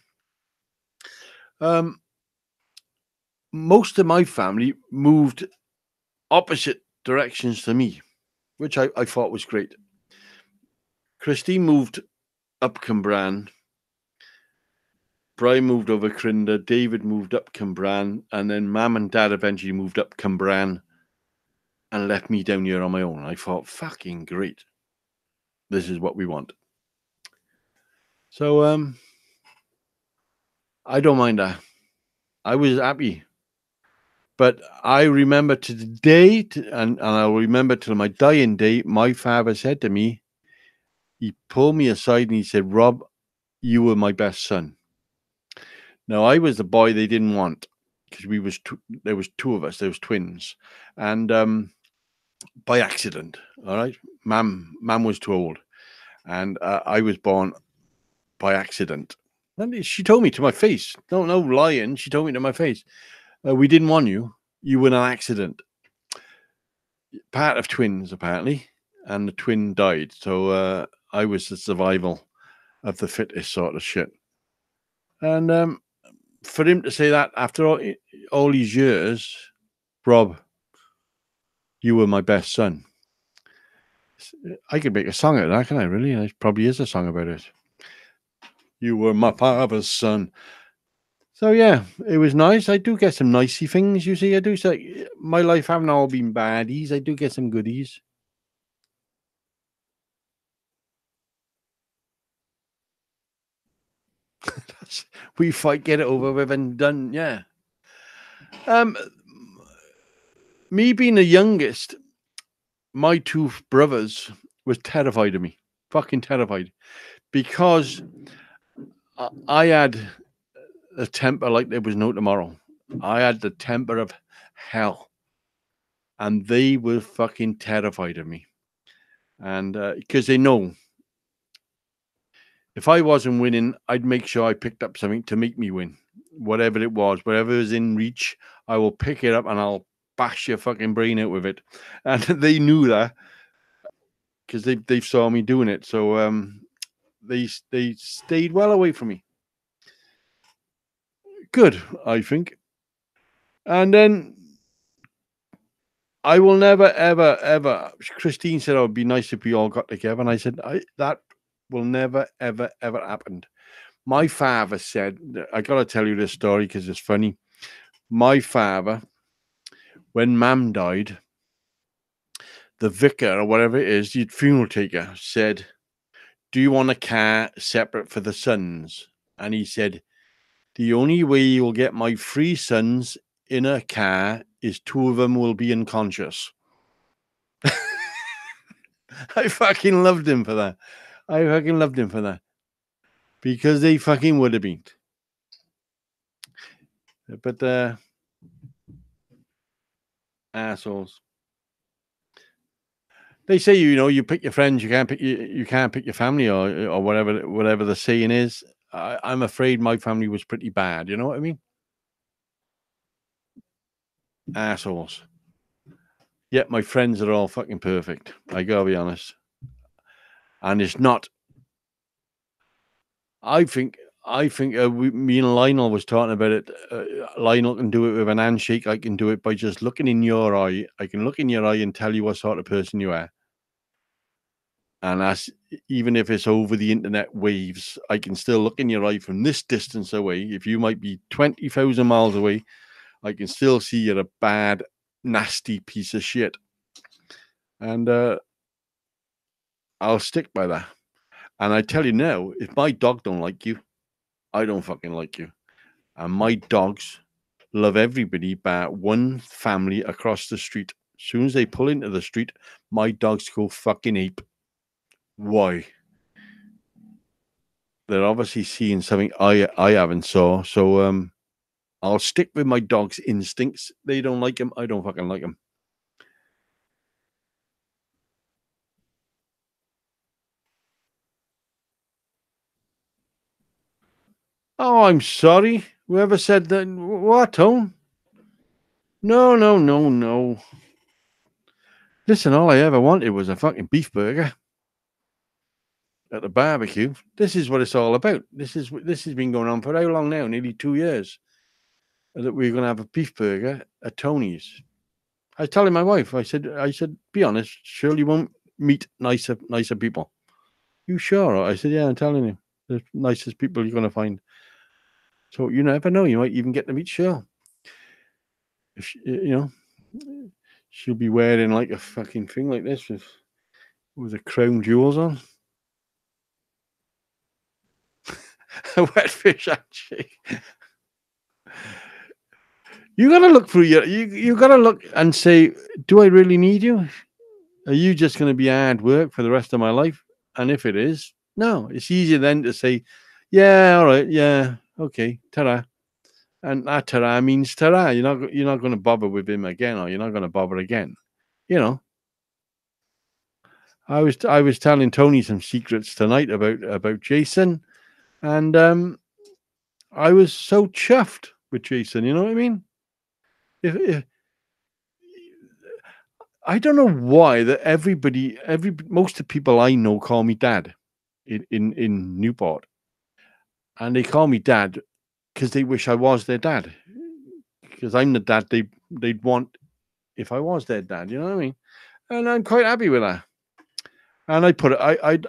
Most of my family moved opposite directions to me, which I thought was great. Christine moved up Cambran. Brian moved over Crinder. David moved up Cambran. And then Mum and Dad eventually moved up Cambran and left me down here on my own. I thought, fucking great. This is what we want. So I don't mind that. I was happy. But I remember to the day, and I'll remember till my dying day, my father said to me, he pulled me aside and he said, Rob, you were my best son. Now, I was the boy they didn't want because there was two of us, there was twins. And by accident, all right, Mum was too old. And I was born by accident. And she told me to my face, no lying, she told me to my face, we didn't want you. You were an accident. Part of twins, apparently, and the twin died. So I was the survival of the fittest sort of shit. And for him to say that after all these years, Rob, you were my best son. I could make a song out of that, can I? Really? There probably is a song about it. You were my father's son. So yeah, it was nice. I do get some nicey things. You see, I do say my life haven't all been baddies. I do get some goodies. We fight, get it over with, and done. Yeah. Me being the youngest, my two brothers was terrified of me, fucking terrified, because I had a temper like there was no tomorrow. I had the temper of hell, and they were fucking terrified of me, and because they know if I wasn't winning, I'd make sure I picked up something to make me win, whatever it was, whatever is in reach. I will pick it up and I'll bash your fucking brain out with it, and they knew that because they saw me doing it. So they stayed well away from me. Good, I think. And then I will never, ever, ever. Christine said, "Oh, it'd be nice if we all got together," and I said, "That will never, ever, ever happen." My father said, "I got to tell you this story because it's funny." My father, when Mum died, the vicar or whatever it is, the funeral taker, said, "Do you want a car separate for the sons?" And he said, "The only way you'll get my three sons in a car is two of them will be unconscious." I fucking loved him for that. I fucking loved him for that. Because they fucking would have been. But assholes. They say, you pick your friends, you can't pick your family, or whatever the saying is. I'm afraid my family was pretty bad. You know what I mean? Assholes. Yet my friends are all fucking perfect. I gotta be honest. And it's not. I think me and Lionel was talking about it. Lionel can do it with an handshake. I can do it by just looking in your eye. I can look in your eye and tell you what sort of person you are. And that's even if it's over the internet waves, I can still look in your eye from this distance away. If you might be 20,000 miles away, I can still see you're a bad, nasty piece of shit. And I'll stick by that. And I tell you now, if my dog don't like you, I don't fucking like you. And my dogs love everybody but one family across the street. As soon as they pull into the street, my dogs go fucking ape. Why? They're obviously seeing something I haven't saw. So I'll stick with my dog's instincts. They don't like him. I don't fucking like him. Oh, I'm sorry. Whoever said that? What, Tone? No, no, no, no. Listen, all I ever wanted was a fucking beef burger at the barbecue. This is what it's all about. This has been going on for how long now? Nearly 2 years. That we're going to have a beef burger at Tony's. I was telling my wife, I said, be honest, surely you won't meet nicer people. You sure? I said, yeah, I'm telling you, the nicest people you're going to find. So you never know, you might even get to meet Shel. If she'll be wearing like a fucking thing like this with the crown jewels on. A wet fish handshake. You got to look through you got to look and say, do I really need you? Are you just going to be hard work for the rest of my life? And if it is, no, it's easier then to say, yeah, all right, yeah, okay, ta-ra. And that ta-ra means ta-ra. You're not going to bother with him again, or you're not going to bother again. You know, I was telling Tony some secrets tonight about Jason, and I was so chuffed with Jason. You know what I mean? If I don't know why that most of the people I know call me dad in Newport, and they call me dad because they wish I was their dad, because I'm the dad they'd want if I was their dad. You know what I mean? And I'm quite happy with that. And I put it.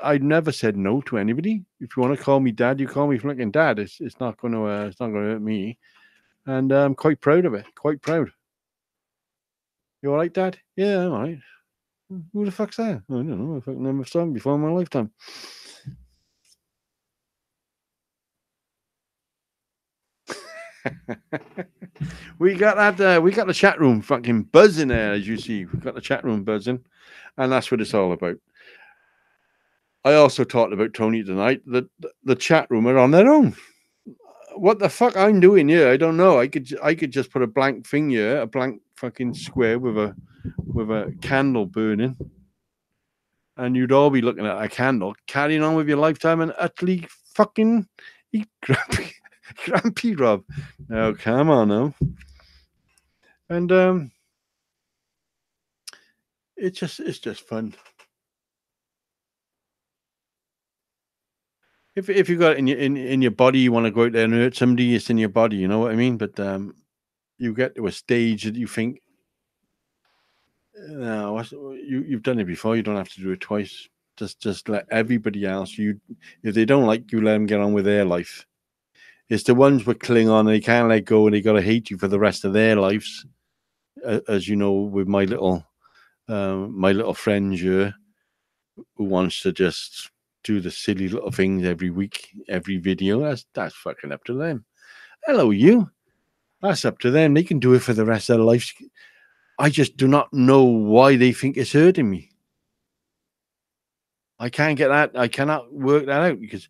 I never said no to anybody. If you want to call me dad, you call me flicking dad. It's not going to hurt me, and I'm quite proud of it. Quite proud. You all right, Dad? Yeah, I'm all right. Who the fuck's that? I don't know. I've never saw him before in my lifetime. We got that. We got the chat room fucking buzzing there, as you see. We've got the chat room buzzing, and that's what it's all about. I also talked about Tony tonight. That the chat room are on their own. What the fuck I'm doing here, I don't know. I could just put a blank thing here, a blank fucking square with a candle burning, and you'd all be looking at a candle, carrying on with your lifetime, and utterly fucking eat grumpy Rob. Now come on now. And it's just fun. If you got it in your body, you want to go out there and hurt somebody, it's in your body, you know what I mean? But you get to a stage that you think, no, you've done it before, you don't have to do it twice. Just let everybody else, if they don't like you, let them get on with their life. It's the ones that cling on, they can't let go, and they got to hate you for the rest of their lives. As you know, with my little friend here, who wants to just do the silly little things every week, every video. That's fucking up to them. Hello, you. That's up to them. They can do it for the rest of their lives. I just do not know why they think it's hurting me. I can't get that. I cannot work that out because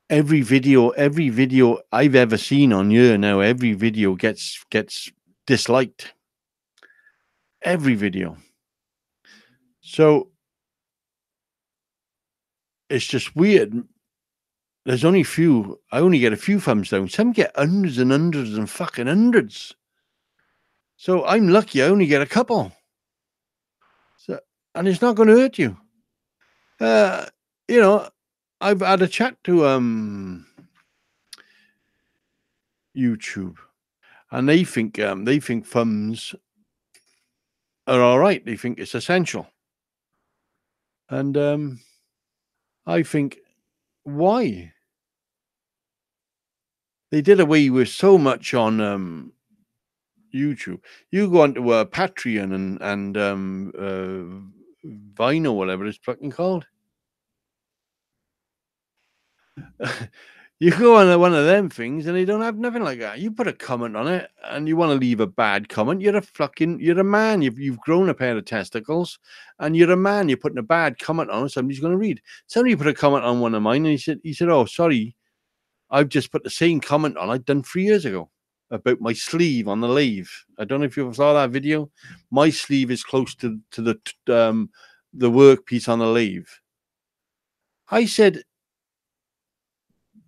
every video I've ever seen on here now, every video gets disliked. Every video. So it's just weird. There's only few. I only get a few thumbs down. Some get hundreds and hundreds and fucking hundreds. So I'm lucky. I only get a couple. So, and it's not going to hurt you. You know, I've had a chat to YouTube, and they think thumbs are all right. They think it's essential, and I think, why? They did away with so much on YouTube. You go onto Patreon and Vine or whatever it's fucking called. You go on one of them things and they don't have nothing like that. You put a comment on it and you want to leave a bad comment. You're a man. You've grown a pair of testicles and you're a man. You're putting a bad comment on it. Somebody's going to read. Somebody put a comment on one of mine and he said, oh, sorry, I've just put the same comment on I'd done 3 years ago about my sleeve on the lathe. I don't know if you saw that video. My sleeve is close to the workpiece on the lathe. I said,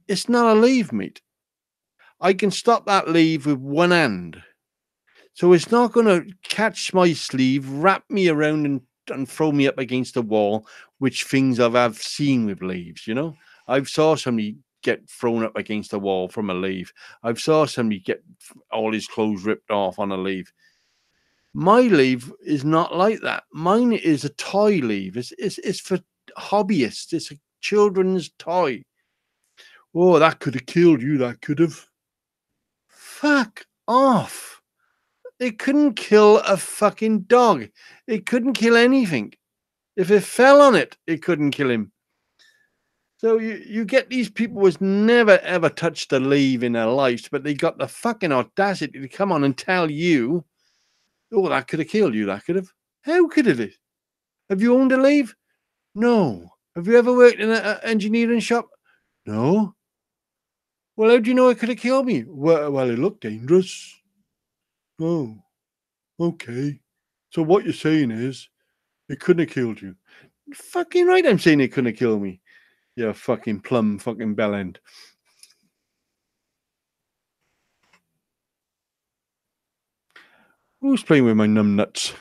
it's not a lathe, mate. I can stop that lathe with one hand. So it's not going to catch my sleeve, wrap me around and throw me up against the wall, which things I've seen with lathes, you know. I've saw somebody get thrown up against the wall from a lathe. I've saw somebody get all his clothes ripped off on a lathe. My lathe is not like that. Mine is a toy lathe. It's for hobbyists. It's a children's toy. Oh, that could have killed you. That could have. Fuck off. It couldn't kill a fucking dog. It couldn't kill anything. If it fell on it, it couldn't kill him. So you get these people who's never ever touched a lathe in their lives, but they got the fucking audacity to come on and tell you, oh, that could have killed you, that could have. How could it? Have you owned a lathe? No. Have you ever worked in an engineering shop? No. Well, how do you know it could have killed me? Well, it looked dangerous. Oh, okay. So what you're saying is it couldn't have killed you. Fucking right, I'm saying it couldn't have killed me. You fucking plum fucking bellend. Who's playing with my numb nuts?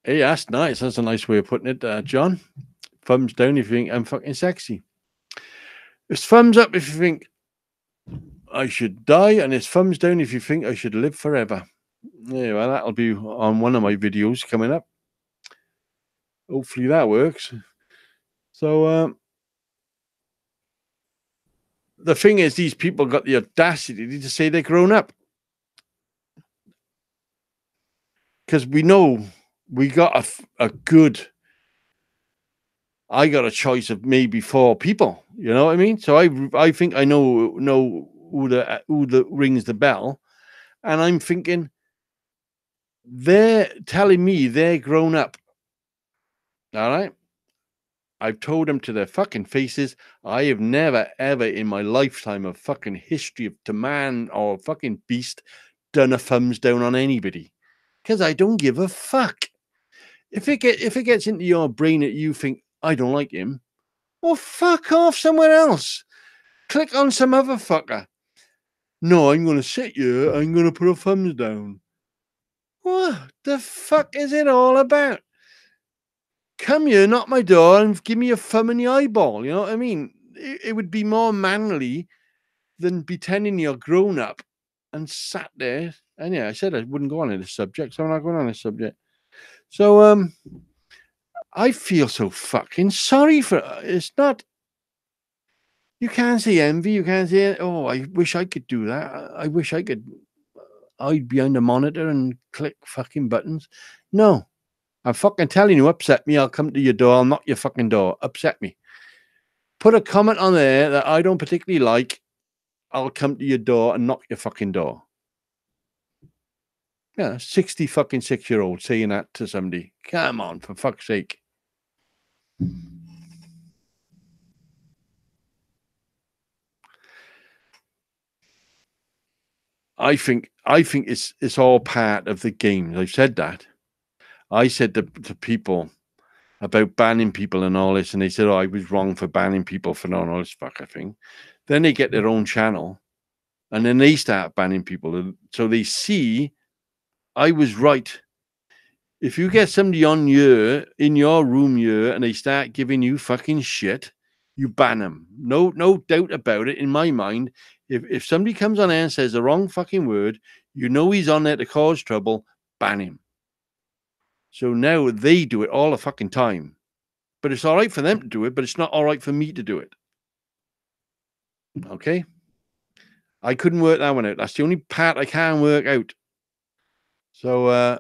Hey, that's nice. That's a nice way of putting it, John. Thumbs down if you think I'm fucking sexy. It's thumbs up if you think I should die, and it's thumbs down if you think I should live forever. Yeah, well, that'll be on one of my videos coming up. Hopefully that works. So the thing is, these people got the audacity to say they're grown up. Because we know we got a good... I got a choice of maybe 4 people. You know what I mean? So I think I know who the rings the bell, and I'm thinking they're telling me they're grown up. All right. I've told them to their fucking faces, I have never, ever in my lifetime of fucking history of to man or fucking beast done a thumbs down on anybody. Because I don't give a fuck. If it gets into your brain that you think, I don't like him, well, fuck off somewhere else. Click on some other fucker. No, I'm going to sit here, I'm going to put a thumbs down. What the fuck is it all about? Come here, knock my door, and give me a thumb in the eyeball. You know what I mean? It would be more manly than pretending you're grown up and sat there. And yeah, I said I wouldn't go on this subject, so I'm not going on this subject. So I feel so fucking sorry for it's not. You can't say envy. You can't say, oh, I wish I could do that. I wish I could hide behind the monitor and click fucking buttons. No. I'm fucking telling you, upset me, I'll come to your door, I'll knock your fucking door, upset me. Put a comment on there that I don't particularly like, I'll come to your door and knock your fucking door. Yeah, 60 fucking 6-year-old saying that to somebody. Come on, for fuck's sake. I think it's all part of the game. I've said that. I said to people about banning people and all this, and they said, oh, I was wrong for banning people for all this fucker thing. Then they get their own channel, and then they start banning people. So they see I was right. If you get somebody on in your room and they start giving you fucking shit, you ban them. No doubt about it in my mind. If somebody comes on air and says the wrong fucking word, you know he's on there to cause trouble, ban him. So now they do it all the fucking time. But it's all right for them to do it, but it's not all right for me to do it. Okay? I couldn't work that one out. That's the only part I can work out. So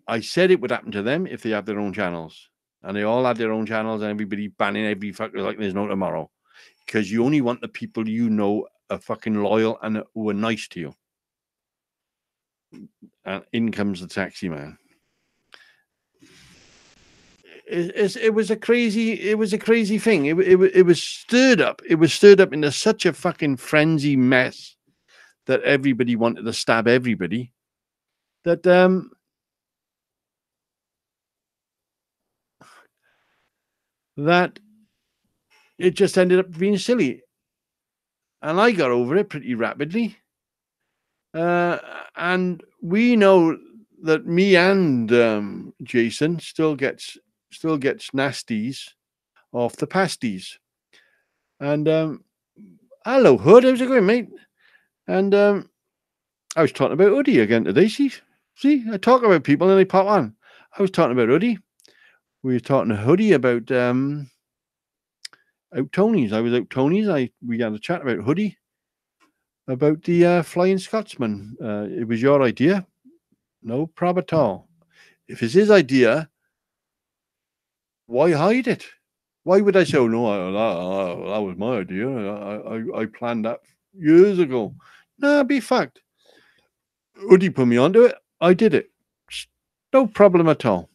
I said it would happen to them if they have their own channels. And they all had their own channels, and everybody banning every fucker like there's no tomorrow. Because you only want the people you know are fucking loyal and who are nice to you. And in comes the taxi man. It was a crazy thing. It was stirred up. It was stirred up into such a fucking frenzy mess that everybody wanted to stab everybody. That that it just ended up being silly. And I got over it pretty rapidly. And we know that me and Jason still gets nasties off the pasties. And hello, Hood. How's it going, mate? And I was talking about Hoodie again today. See, I talk about people and they pop on. I was talking about Hoodie. We were talking to Hoodie about out Tony's. I was out Tony's. We had a chat about Hoodie. about the Flying Scotsman. It was your idea. No problem at all. If it's his idea, why hide it? Why would I say, oh, no, that was my idea. I planned that years ago. Nah, be fact. Would he put me onto it? I did it. No problem at all.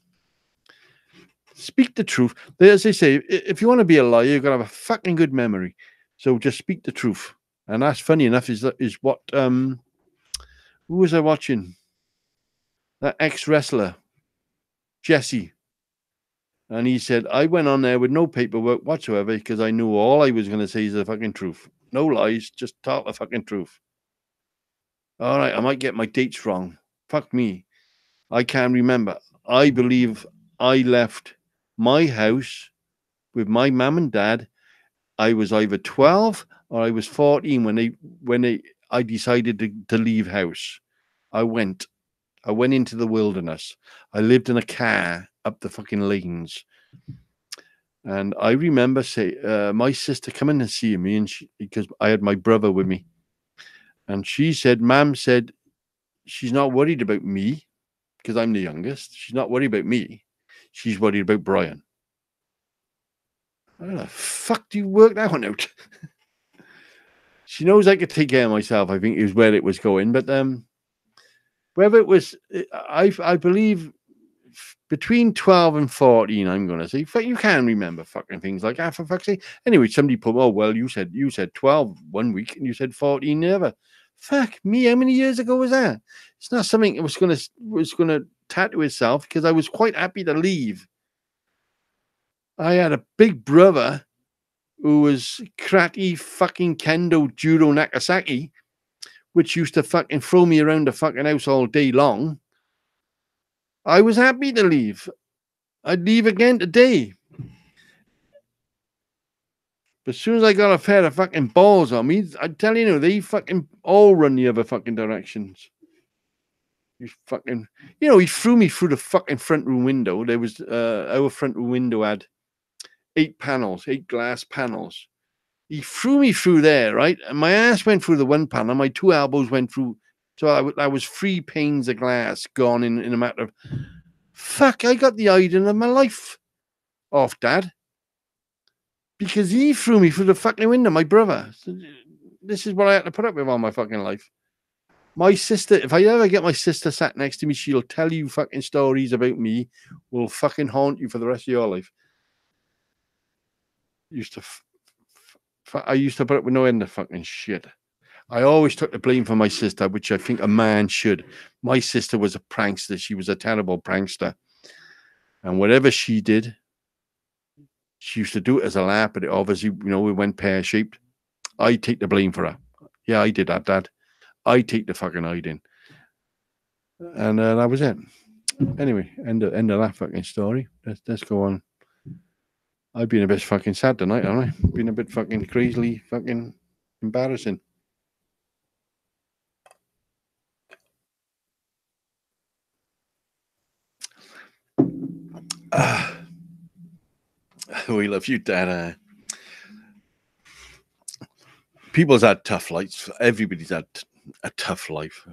Speak the truth. As they say, if you want to be a liar, you've got to have a fucking good memory. So just speak the truth. And that's funny enough is what who was I watching? That ex-wrestler, Jesse. And he said, I went on there with no paperwork whatsoever because I knew all I was going to say is the fucking truth. No lies, just talk the fucking truth. All right, I might get my dates wrong. Fuck me. I can't remember. I believe I left my house with my mum and dad. I was either 12 or I was 14 when I decided to leave house. I went into the wilderness. I lived in a car up the fucking lanes. And I remember my sister coming and seeing me, and because I had my brother with me. And she said, Mum said, she's not worried about me because I'm the youngest. She's not worried about me. She's worried about Brian. How the fuck do you work that one out? She knows I could take care of myself, I think is where it was going. But whether it was, I believe between 12 and 14, I'm going to say, you can't remember fucking things like that, for fuck's sake. Anyway, somebody put, oh, well, you said 12 one week and you said 14 the other. Fuck me, how many years ago was that? It's not something that was going to tattoo itself because I was quite happy to leave. I had a big brother who was karate fucking kendo judo Nagasaki, which used to fucking throw me around the fucking house all day long. I was happy to leave. I'd leave again today. But as soon as I got a pair of fucking balls on me, I tell you, they fucking all run the other fucking directions. He threw me through the fucking front room window. There was our front room window had 8 glass panels. He threw me through there, right? And my ass went through the one panel. My 2 elbows went through. So I was 3 panes of glass gone in a matter of... Fuck, I got the idea of my life off Dad. Because he threw me through the fucking window, my brother. So this is what I had to put up with all my fucking life. My sister, if I ever get my sister sat next to me, she'll tell you fucking stories about me. Will fucking haunt you for the rest of your life. I used to put up with no end of fucking shit. I always took the blame for my sister, which I think a man should. My sister was a prankster. She was a terrible prankster. And whatever she did, she used to do it as a laugh, but it obviously, we went pear-shaped. I take the blame for her. Yeah, I did that, Dad. I take the fucking hiding. And that was it. Anyway, end of that fucking story. Let's go on. I've been a bit fucking sad tonight, haven't I? Been a bit fucking crazily fucking embarrassing. We love you, Dad. People's had tough lives. Everybody's had a tough life.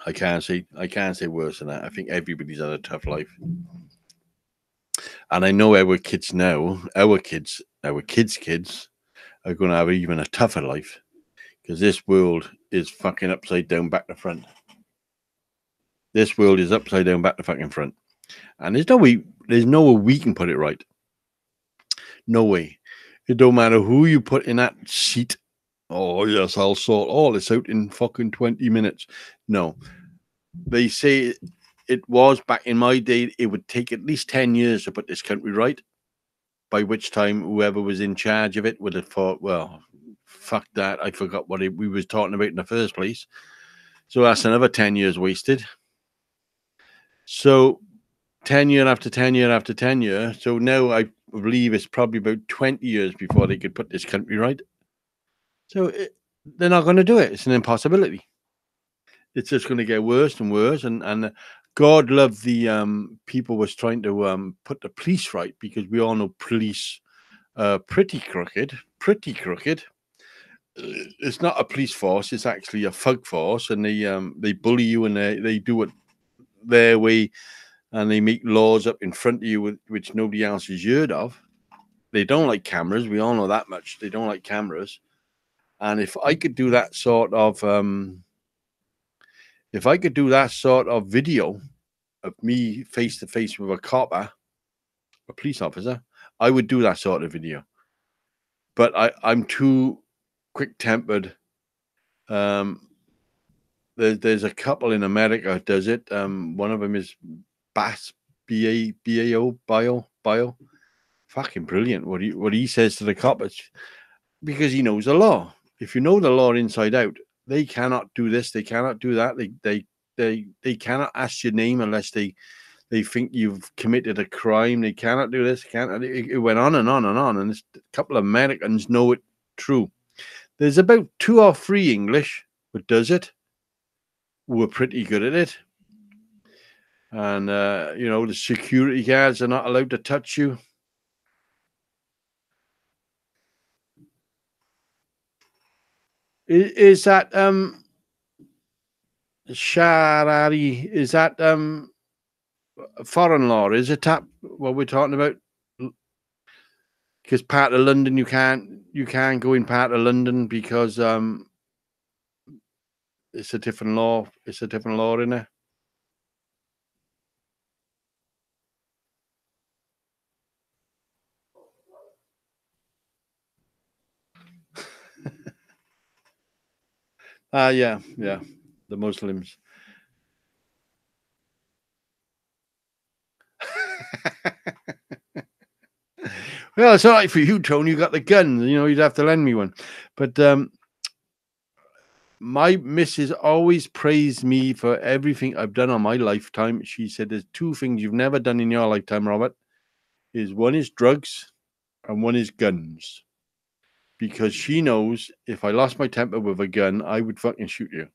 I can't say worse than that. I think everybody's had a tough life. And I know our kids now, our kids are going to have even a tougher life because this world is fucking upside down back to front. This world is upside down back to fucking front. And there's no way we can put it right. No way. It don't matter who you put in that seat. Oh, yes, I'll sort all this out in fucking 20 minutes. No. They say it was back in my day, it would take at least 10 years to put this country right. By which time whoever was in charge of it would have thought, well, fuck that. I forgot what we was talking about in the first place. So that's another 10 years wasted. So 10 year after 10 year after 10 year. So now I believe it's probably about 20 years before they could put this country right. So they're not going to do it. It's an impossibility. It's just going to get worse and worse. And God love the people was trying to put the police right, because we all know police pretty crooked. it's not a police force. It's actually a thug force, and they bully you, and they do it their way, and they make laws up in front of you which nobody else has heard of. They don't like cameras. We all know that much. They don't like cameras. And if I could do that sort of video of me face to face with a copper, a police officer, I would do that sort of video. But I'm too quick-tempered. There's a couple in America does it. One of them is Bass, Bio. Fucking brilliant. What he says to the coppers, because he knows the law. If you know the law inside out, they cannot do this, they cannot do that. They cannot ask your name unless they think you've committed a crime. They cannot do this. It went on and on and on. And a couple of Americans know it true. There's about 2 or 3 English who does it. Who are pretty good at it. And the security guards are not allowed to touch you. Is that Sharari? Is that foreign law? Is it that what we're talking about? Because part of London you can't go in part of London because it's a different law. It's a different law in there. Yeah, the Muslims. Well, it's all right for you, Tony. You got the gun. You'd have to lend me one. But my missus always praised me for everything I've done on my lifetime. She said, "There's 2 things you've never done in your lifetime, Robert. One is drugs, and one is guns." Because she knows if I lost my temper with a gun, I would fucking shoot you.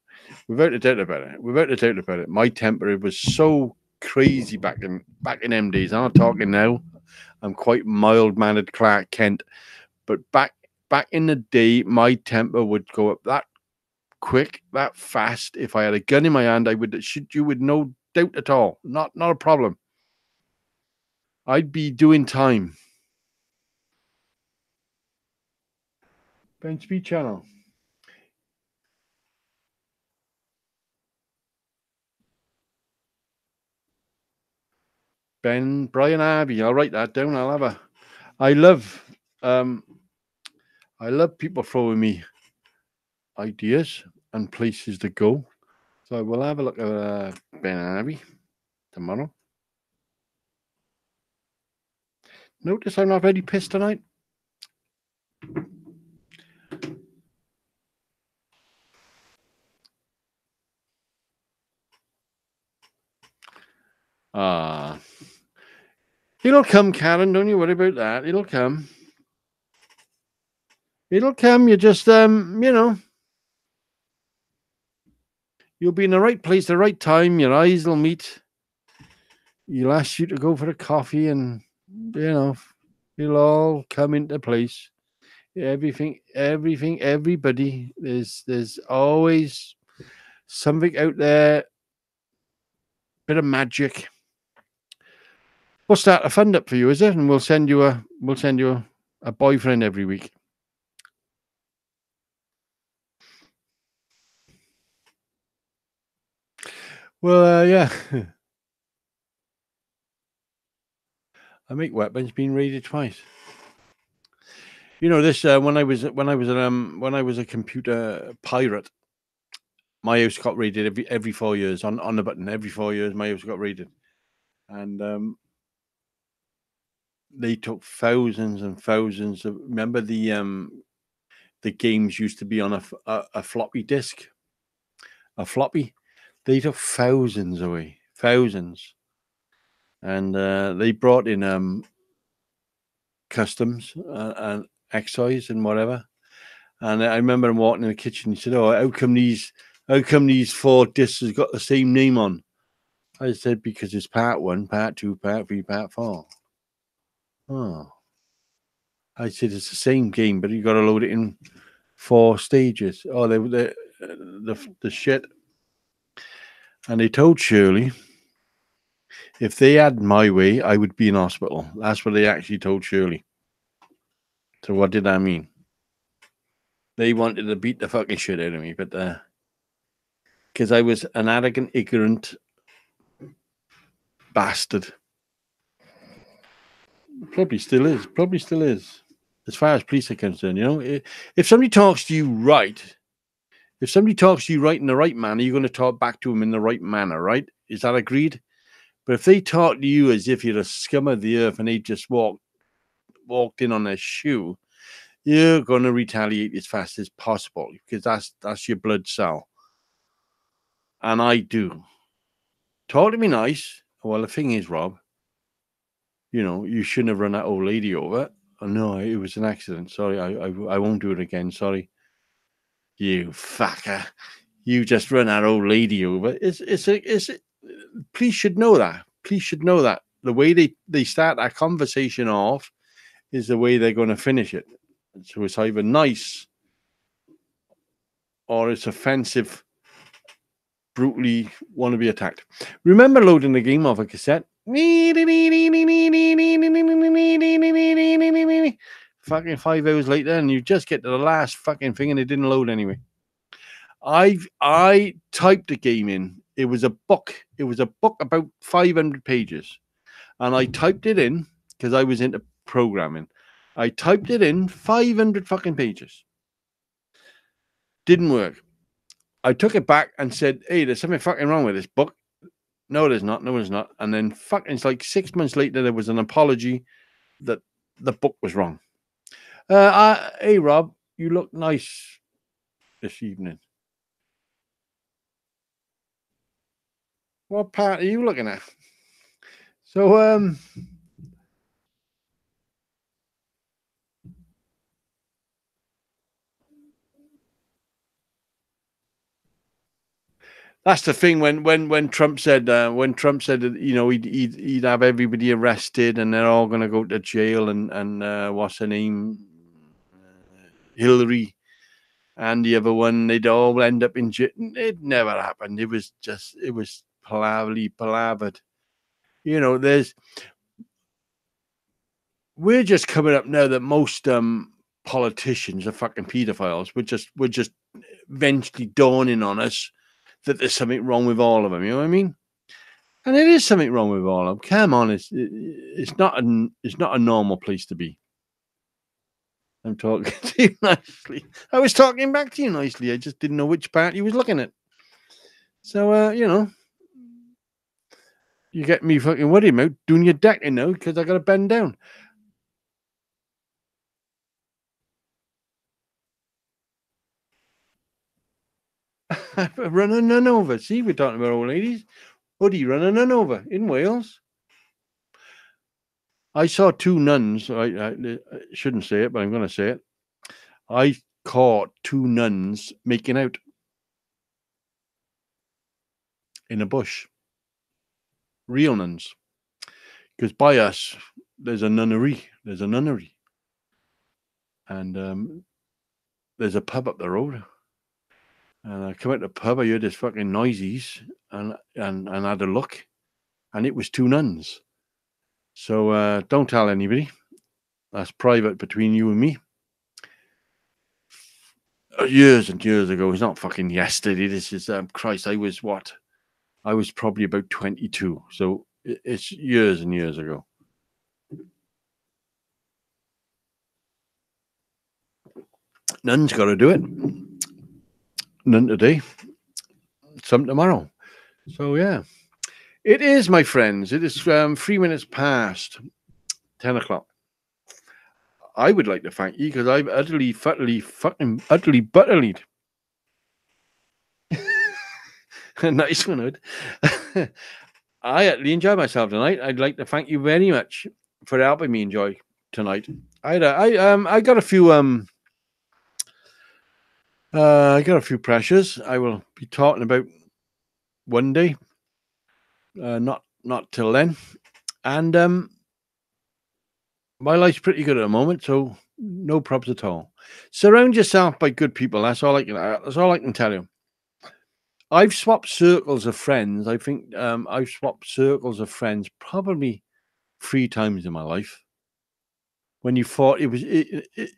Without a doubt about it. My temper was so crazy back in them days. I'm not talking now. I'm quite mild-mannered Clark Kent. But back in the day, my temper would go up that quick, that fast. If I had a gun in my hand, I would shoot you with no doubt at all. Not a problem. I'd be doing time. Ben Speed Channel. Brian Abbey. I'll write that down. I'll have a. I love people throwing me ideas and places to go. So I will have a look at Ben Abbey tomorrow. Notice I'm not very pissed tonight. It'll come, Karen. Don't you worry about that. It'll come. It'll come. You just, you'll be in the right place, the right time. Your eyes will meet. He'll ask you to go for a coffee, and it'll all come into place. Everything, everybody. There's always something out there. Bit of magic. We'll start a fund up for you, is it? And we'll send you a boyfriend every week. Well, yeah. I make weapons being raided twice. This when I was a computer pirate, my house got raided every 4 years on the button. Every 4 years, my house got raided, and they took thousands and thousands of. Remember the games used to be on a floppy disk, a floppy. They took thousands away, thousands, and they brought in customs and excise and whatever. And I remember him walking in the kitchen. He said, "Oh, how come these 4 discs has got the same name on?" I said, "Because it's part 1, part 2, part 3, part 4. Oh. I said, "It's the same game, but you got to load it in 4 stages. Oh, the shit. And they told Shirley, if they had my way, I would be in hospital. That's what they actually told Shirley. So what did that mean? They wanted to beat the fucking shit out of me, but because I was an arrogant, ignorant bastard. Probably still is. Probably still is. As far as police are concerned, you know, if somebody talks to you right, if somebody talks to you right in the right manner, you're going to talk back to them in the right manner, right? Is that agreed? But if they talk to you as if you're a scum of the earth and they just walked in on their shoe, you're going to retaliate as fast as possible because that's your blood cell. And I do. Talk to me nice. Well, the thing is, Rob, you know, you shouldn't have run that old lady over. Oh, no, it was an accident. Sorry, I won't do it again. Sorry. You fucker. You just run that old lady over. Police should know that. Police should know that. The way they start that conversation off is the way they're going to finish it. So it's either nice or it's offensive, brutally want to be attacked. Remember loading the game off a cassette? Fucking 5 hours later, and you just get to the last fucking thing and it didn't load anyway. I typed the game in. It was a book. It was a book about 500 pages. And I typed it in because I was into programming. I typed it in 500 fucking pages. Didn't work. I took it back and said, hey, there's something fucking wrong with this book. No, there's not. No, there's not. And then fucking it's like 6 months later, there was an apology that the book was wrong. Hey, Rob, you look nice this evening. What part are you looking at? So, that's the thing when Trump said that, you know, he'd have everybody arrested and they're all going to go to jail and what's her name, Hillary, and the other one, they'd all end up in jail. It never happened. It was palavered. You know, we're just coming up now that most politicians are fucking pedophiles. We're just eventually dawning on us that there's something wrong with all of them. You know what I mean? And it is something wrong with all of them. Come on, it's not a normal place to be. I'm talking to you nicely. I was talking back to you nicely. I just didn't know which part you was looking at. So, you know, you get me fucking worried about doing your decking now because I got to bend down. Run a nun over. See, we're talking about old ladies. What do you run a nun over in Wales? I saw 2 nuns. I shouldn't say it, but I'm going to say it. I caught 2 nuns making out in a bush. Real nuns. Because by us, there's a nunnery. There's a nunnery. And there's a pub up the road. And I come out the pub, I heard this fucking noises and had a look. And it was 2 nuns. So don't tell anybody. That's private between you and me. Years and years ago. It's not fucking yesterday. This is, Christ, I was what? I was probably about 22. So it's years and years ago. None's got to do it. None today. Some tomorrow. So, yeah. It is, my friends. It is 3 minutes past 10 o'clock. I would like to thank you because I've utterly butterlied. Nice one, Hood. I utterly enjoyed myself tonight. I'd like to thank you very much for helping me enjoy tonight. I got a few pressures I will be talking about one day. Not till then. And my life's pretty good at the moment, so No props at all. Surround yourself by good people. That's all I can tell you. I've swapped circles of friends. I think I've swapped circles of friends probably 3 times in my life. When you thought you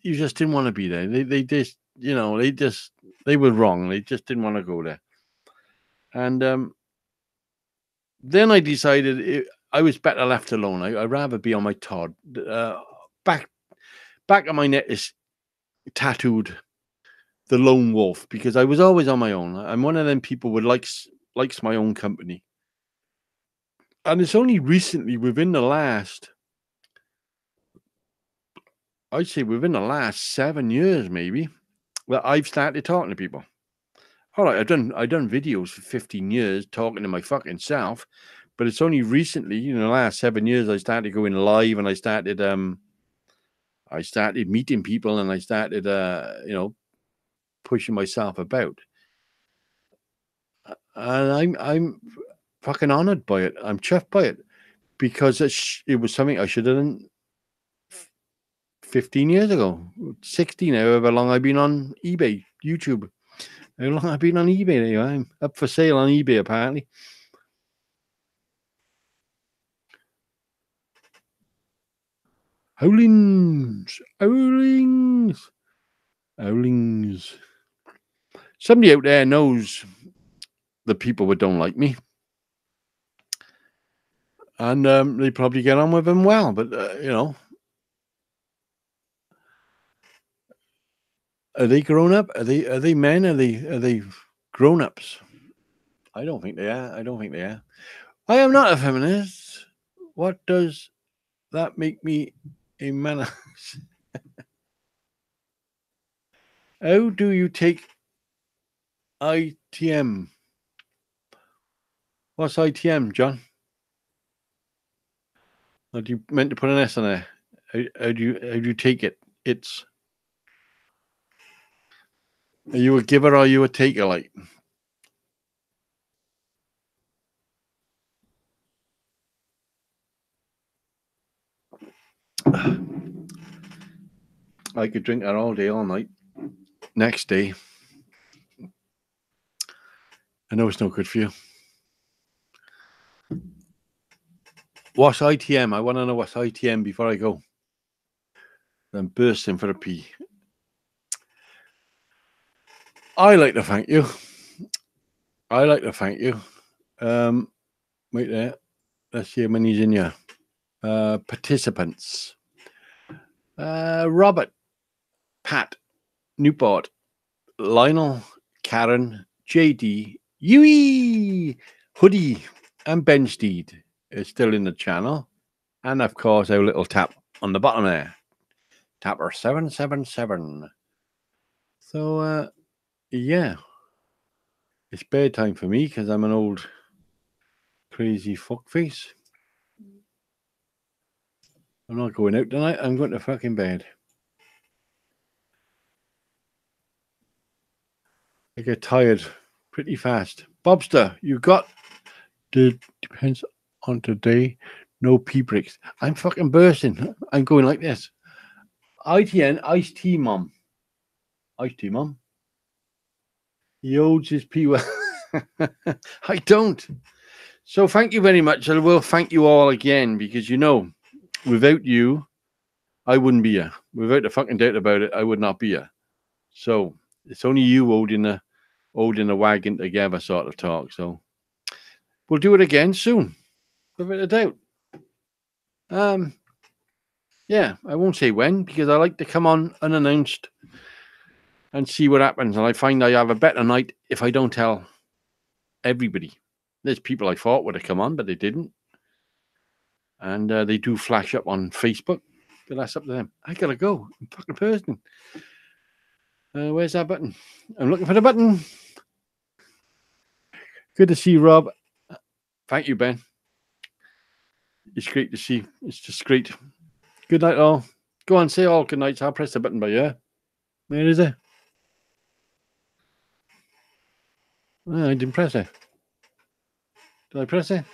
just didn't want to be there. They just, they were wrong. They just didn't want to go there. And then I decided I was better left alone. I'd rather be on my Todd. Back of my neck is tattooed the lone wolf, because I was always on my own. I'm one of them people who likes my own company. And it's only recently, I'd say within the last 7 years, maybe, that I've started talking to people. All right, I've done videos for 15 years talking to my fucking self, but it's only recently, in the last 7 years, I started going live, and I started meeting people, and I started pushing myself about. And I'm fucking honored by it. I'm chuffed by it, because it was something I should have done 15 years ago, 16, however long I've been on eBay, YouTube. How long I've been on eBay? There you are. I'm up for sale on eBay, apparently. Howlings. Somebody out there knows the people that don't like me, and they probably get on with them well. But are they grown up? Are they men? Are they grown ups? I don't think they are. I am not a feminist. What does that make me a man? How do you take ITM? What's ITM, John? Or do you meant to put an S on there? How do you take it? Are you a giver or are you a taker? Like, I could drink that all day, all night. Next day, I know it's no good for you. What's ITM? I want to know what's ITM before I go. I'm bursting for a pee. I like to thank you. Wait there. Let's see how many's in here. Participants. Robert, Pat, Newport, Lionel, Karen, JD, Yui, Hoodie, and Ben Steed is still in the channel. And of course, our little tap on the bottom there. Tapper 777. So, yeah. It's bedtime for me because I'm an old crazy fuckface. I'm not going out tonight. I'm going to fucking bed. I get tired pretty fast. Bobster, you got the depends on today. No pee breaks. I'm fucking bursting. I'm going like this. ITN, iced tea, mom. Iced tea, mom. He holds his pee well. I don't. So thank you very much. I will thank you all again, because without you, I wouldn't be here. Without a fucking doubt about it, I would not be here. So it's only you holding the wagon together, sort of talk. So we'll do it again soon, without a doubt. Yeah, I won't say when, because I like to come on unannounced and see what happens. And I find I have a better night if I don't tell everybody. There's people I thought would have come on, but they didn't. And they do flash up on Facebook, but that's up to them. I gotta go. I'm fucking person. Where's that button? I'm looking for the button. Good to see you, Rob. Thank you, Ben. It's great to see. It's just great. Good night, all. Go on, say all good nights. I'll press the button by you. Where is it? Oh, I didn't press it. Did I press it?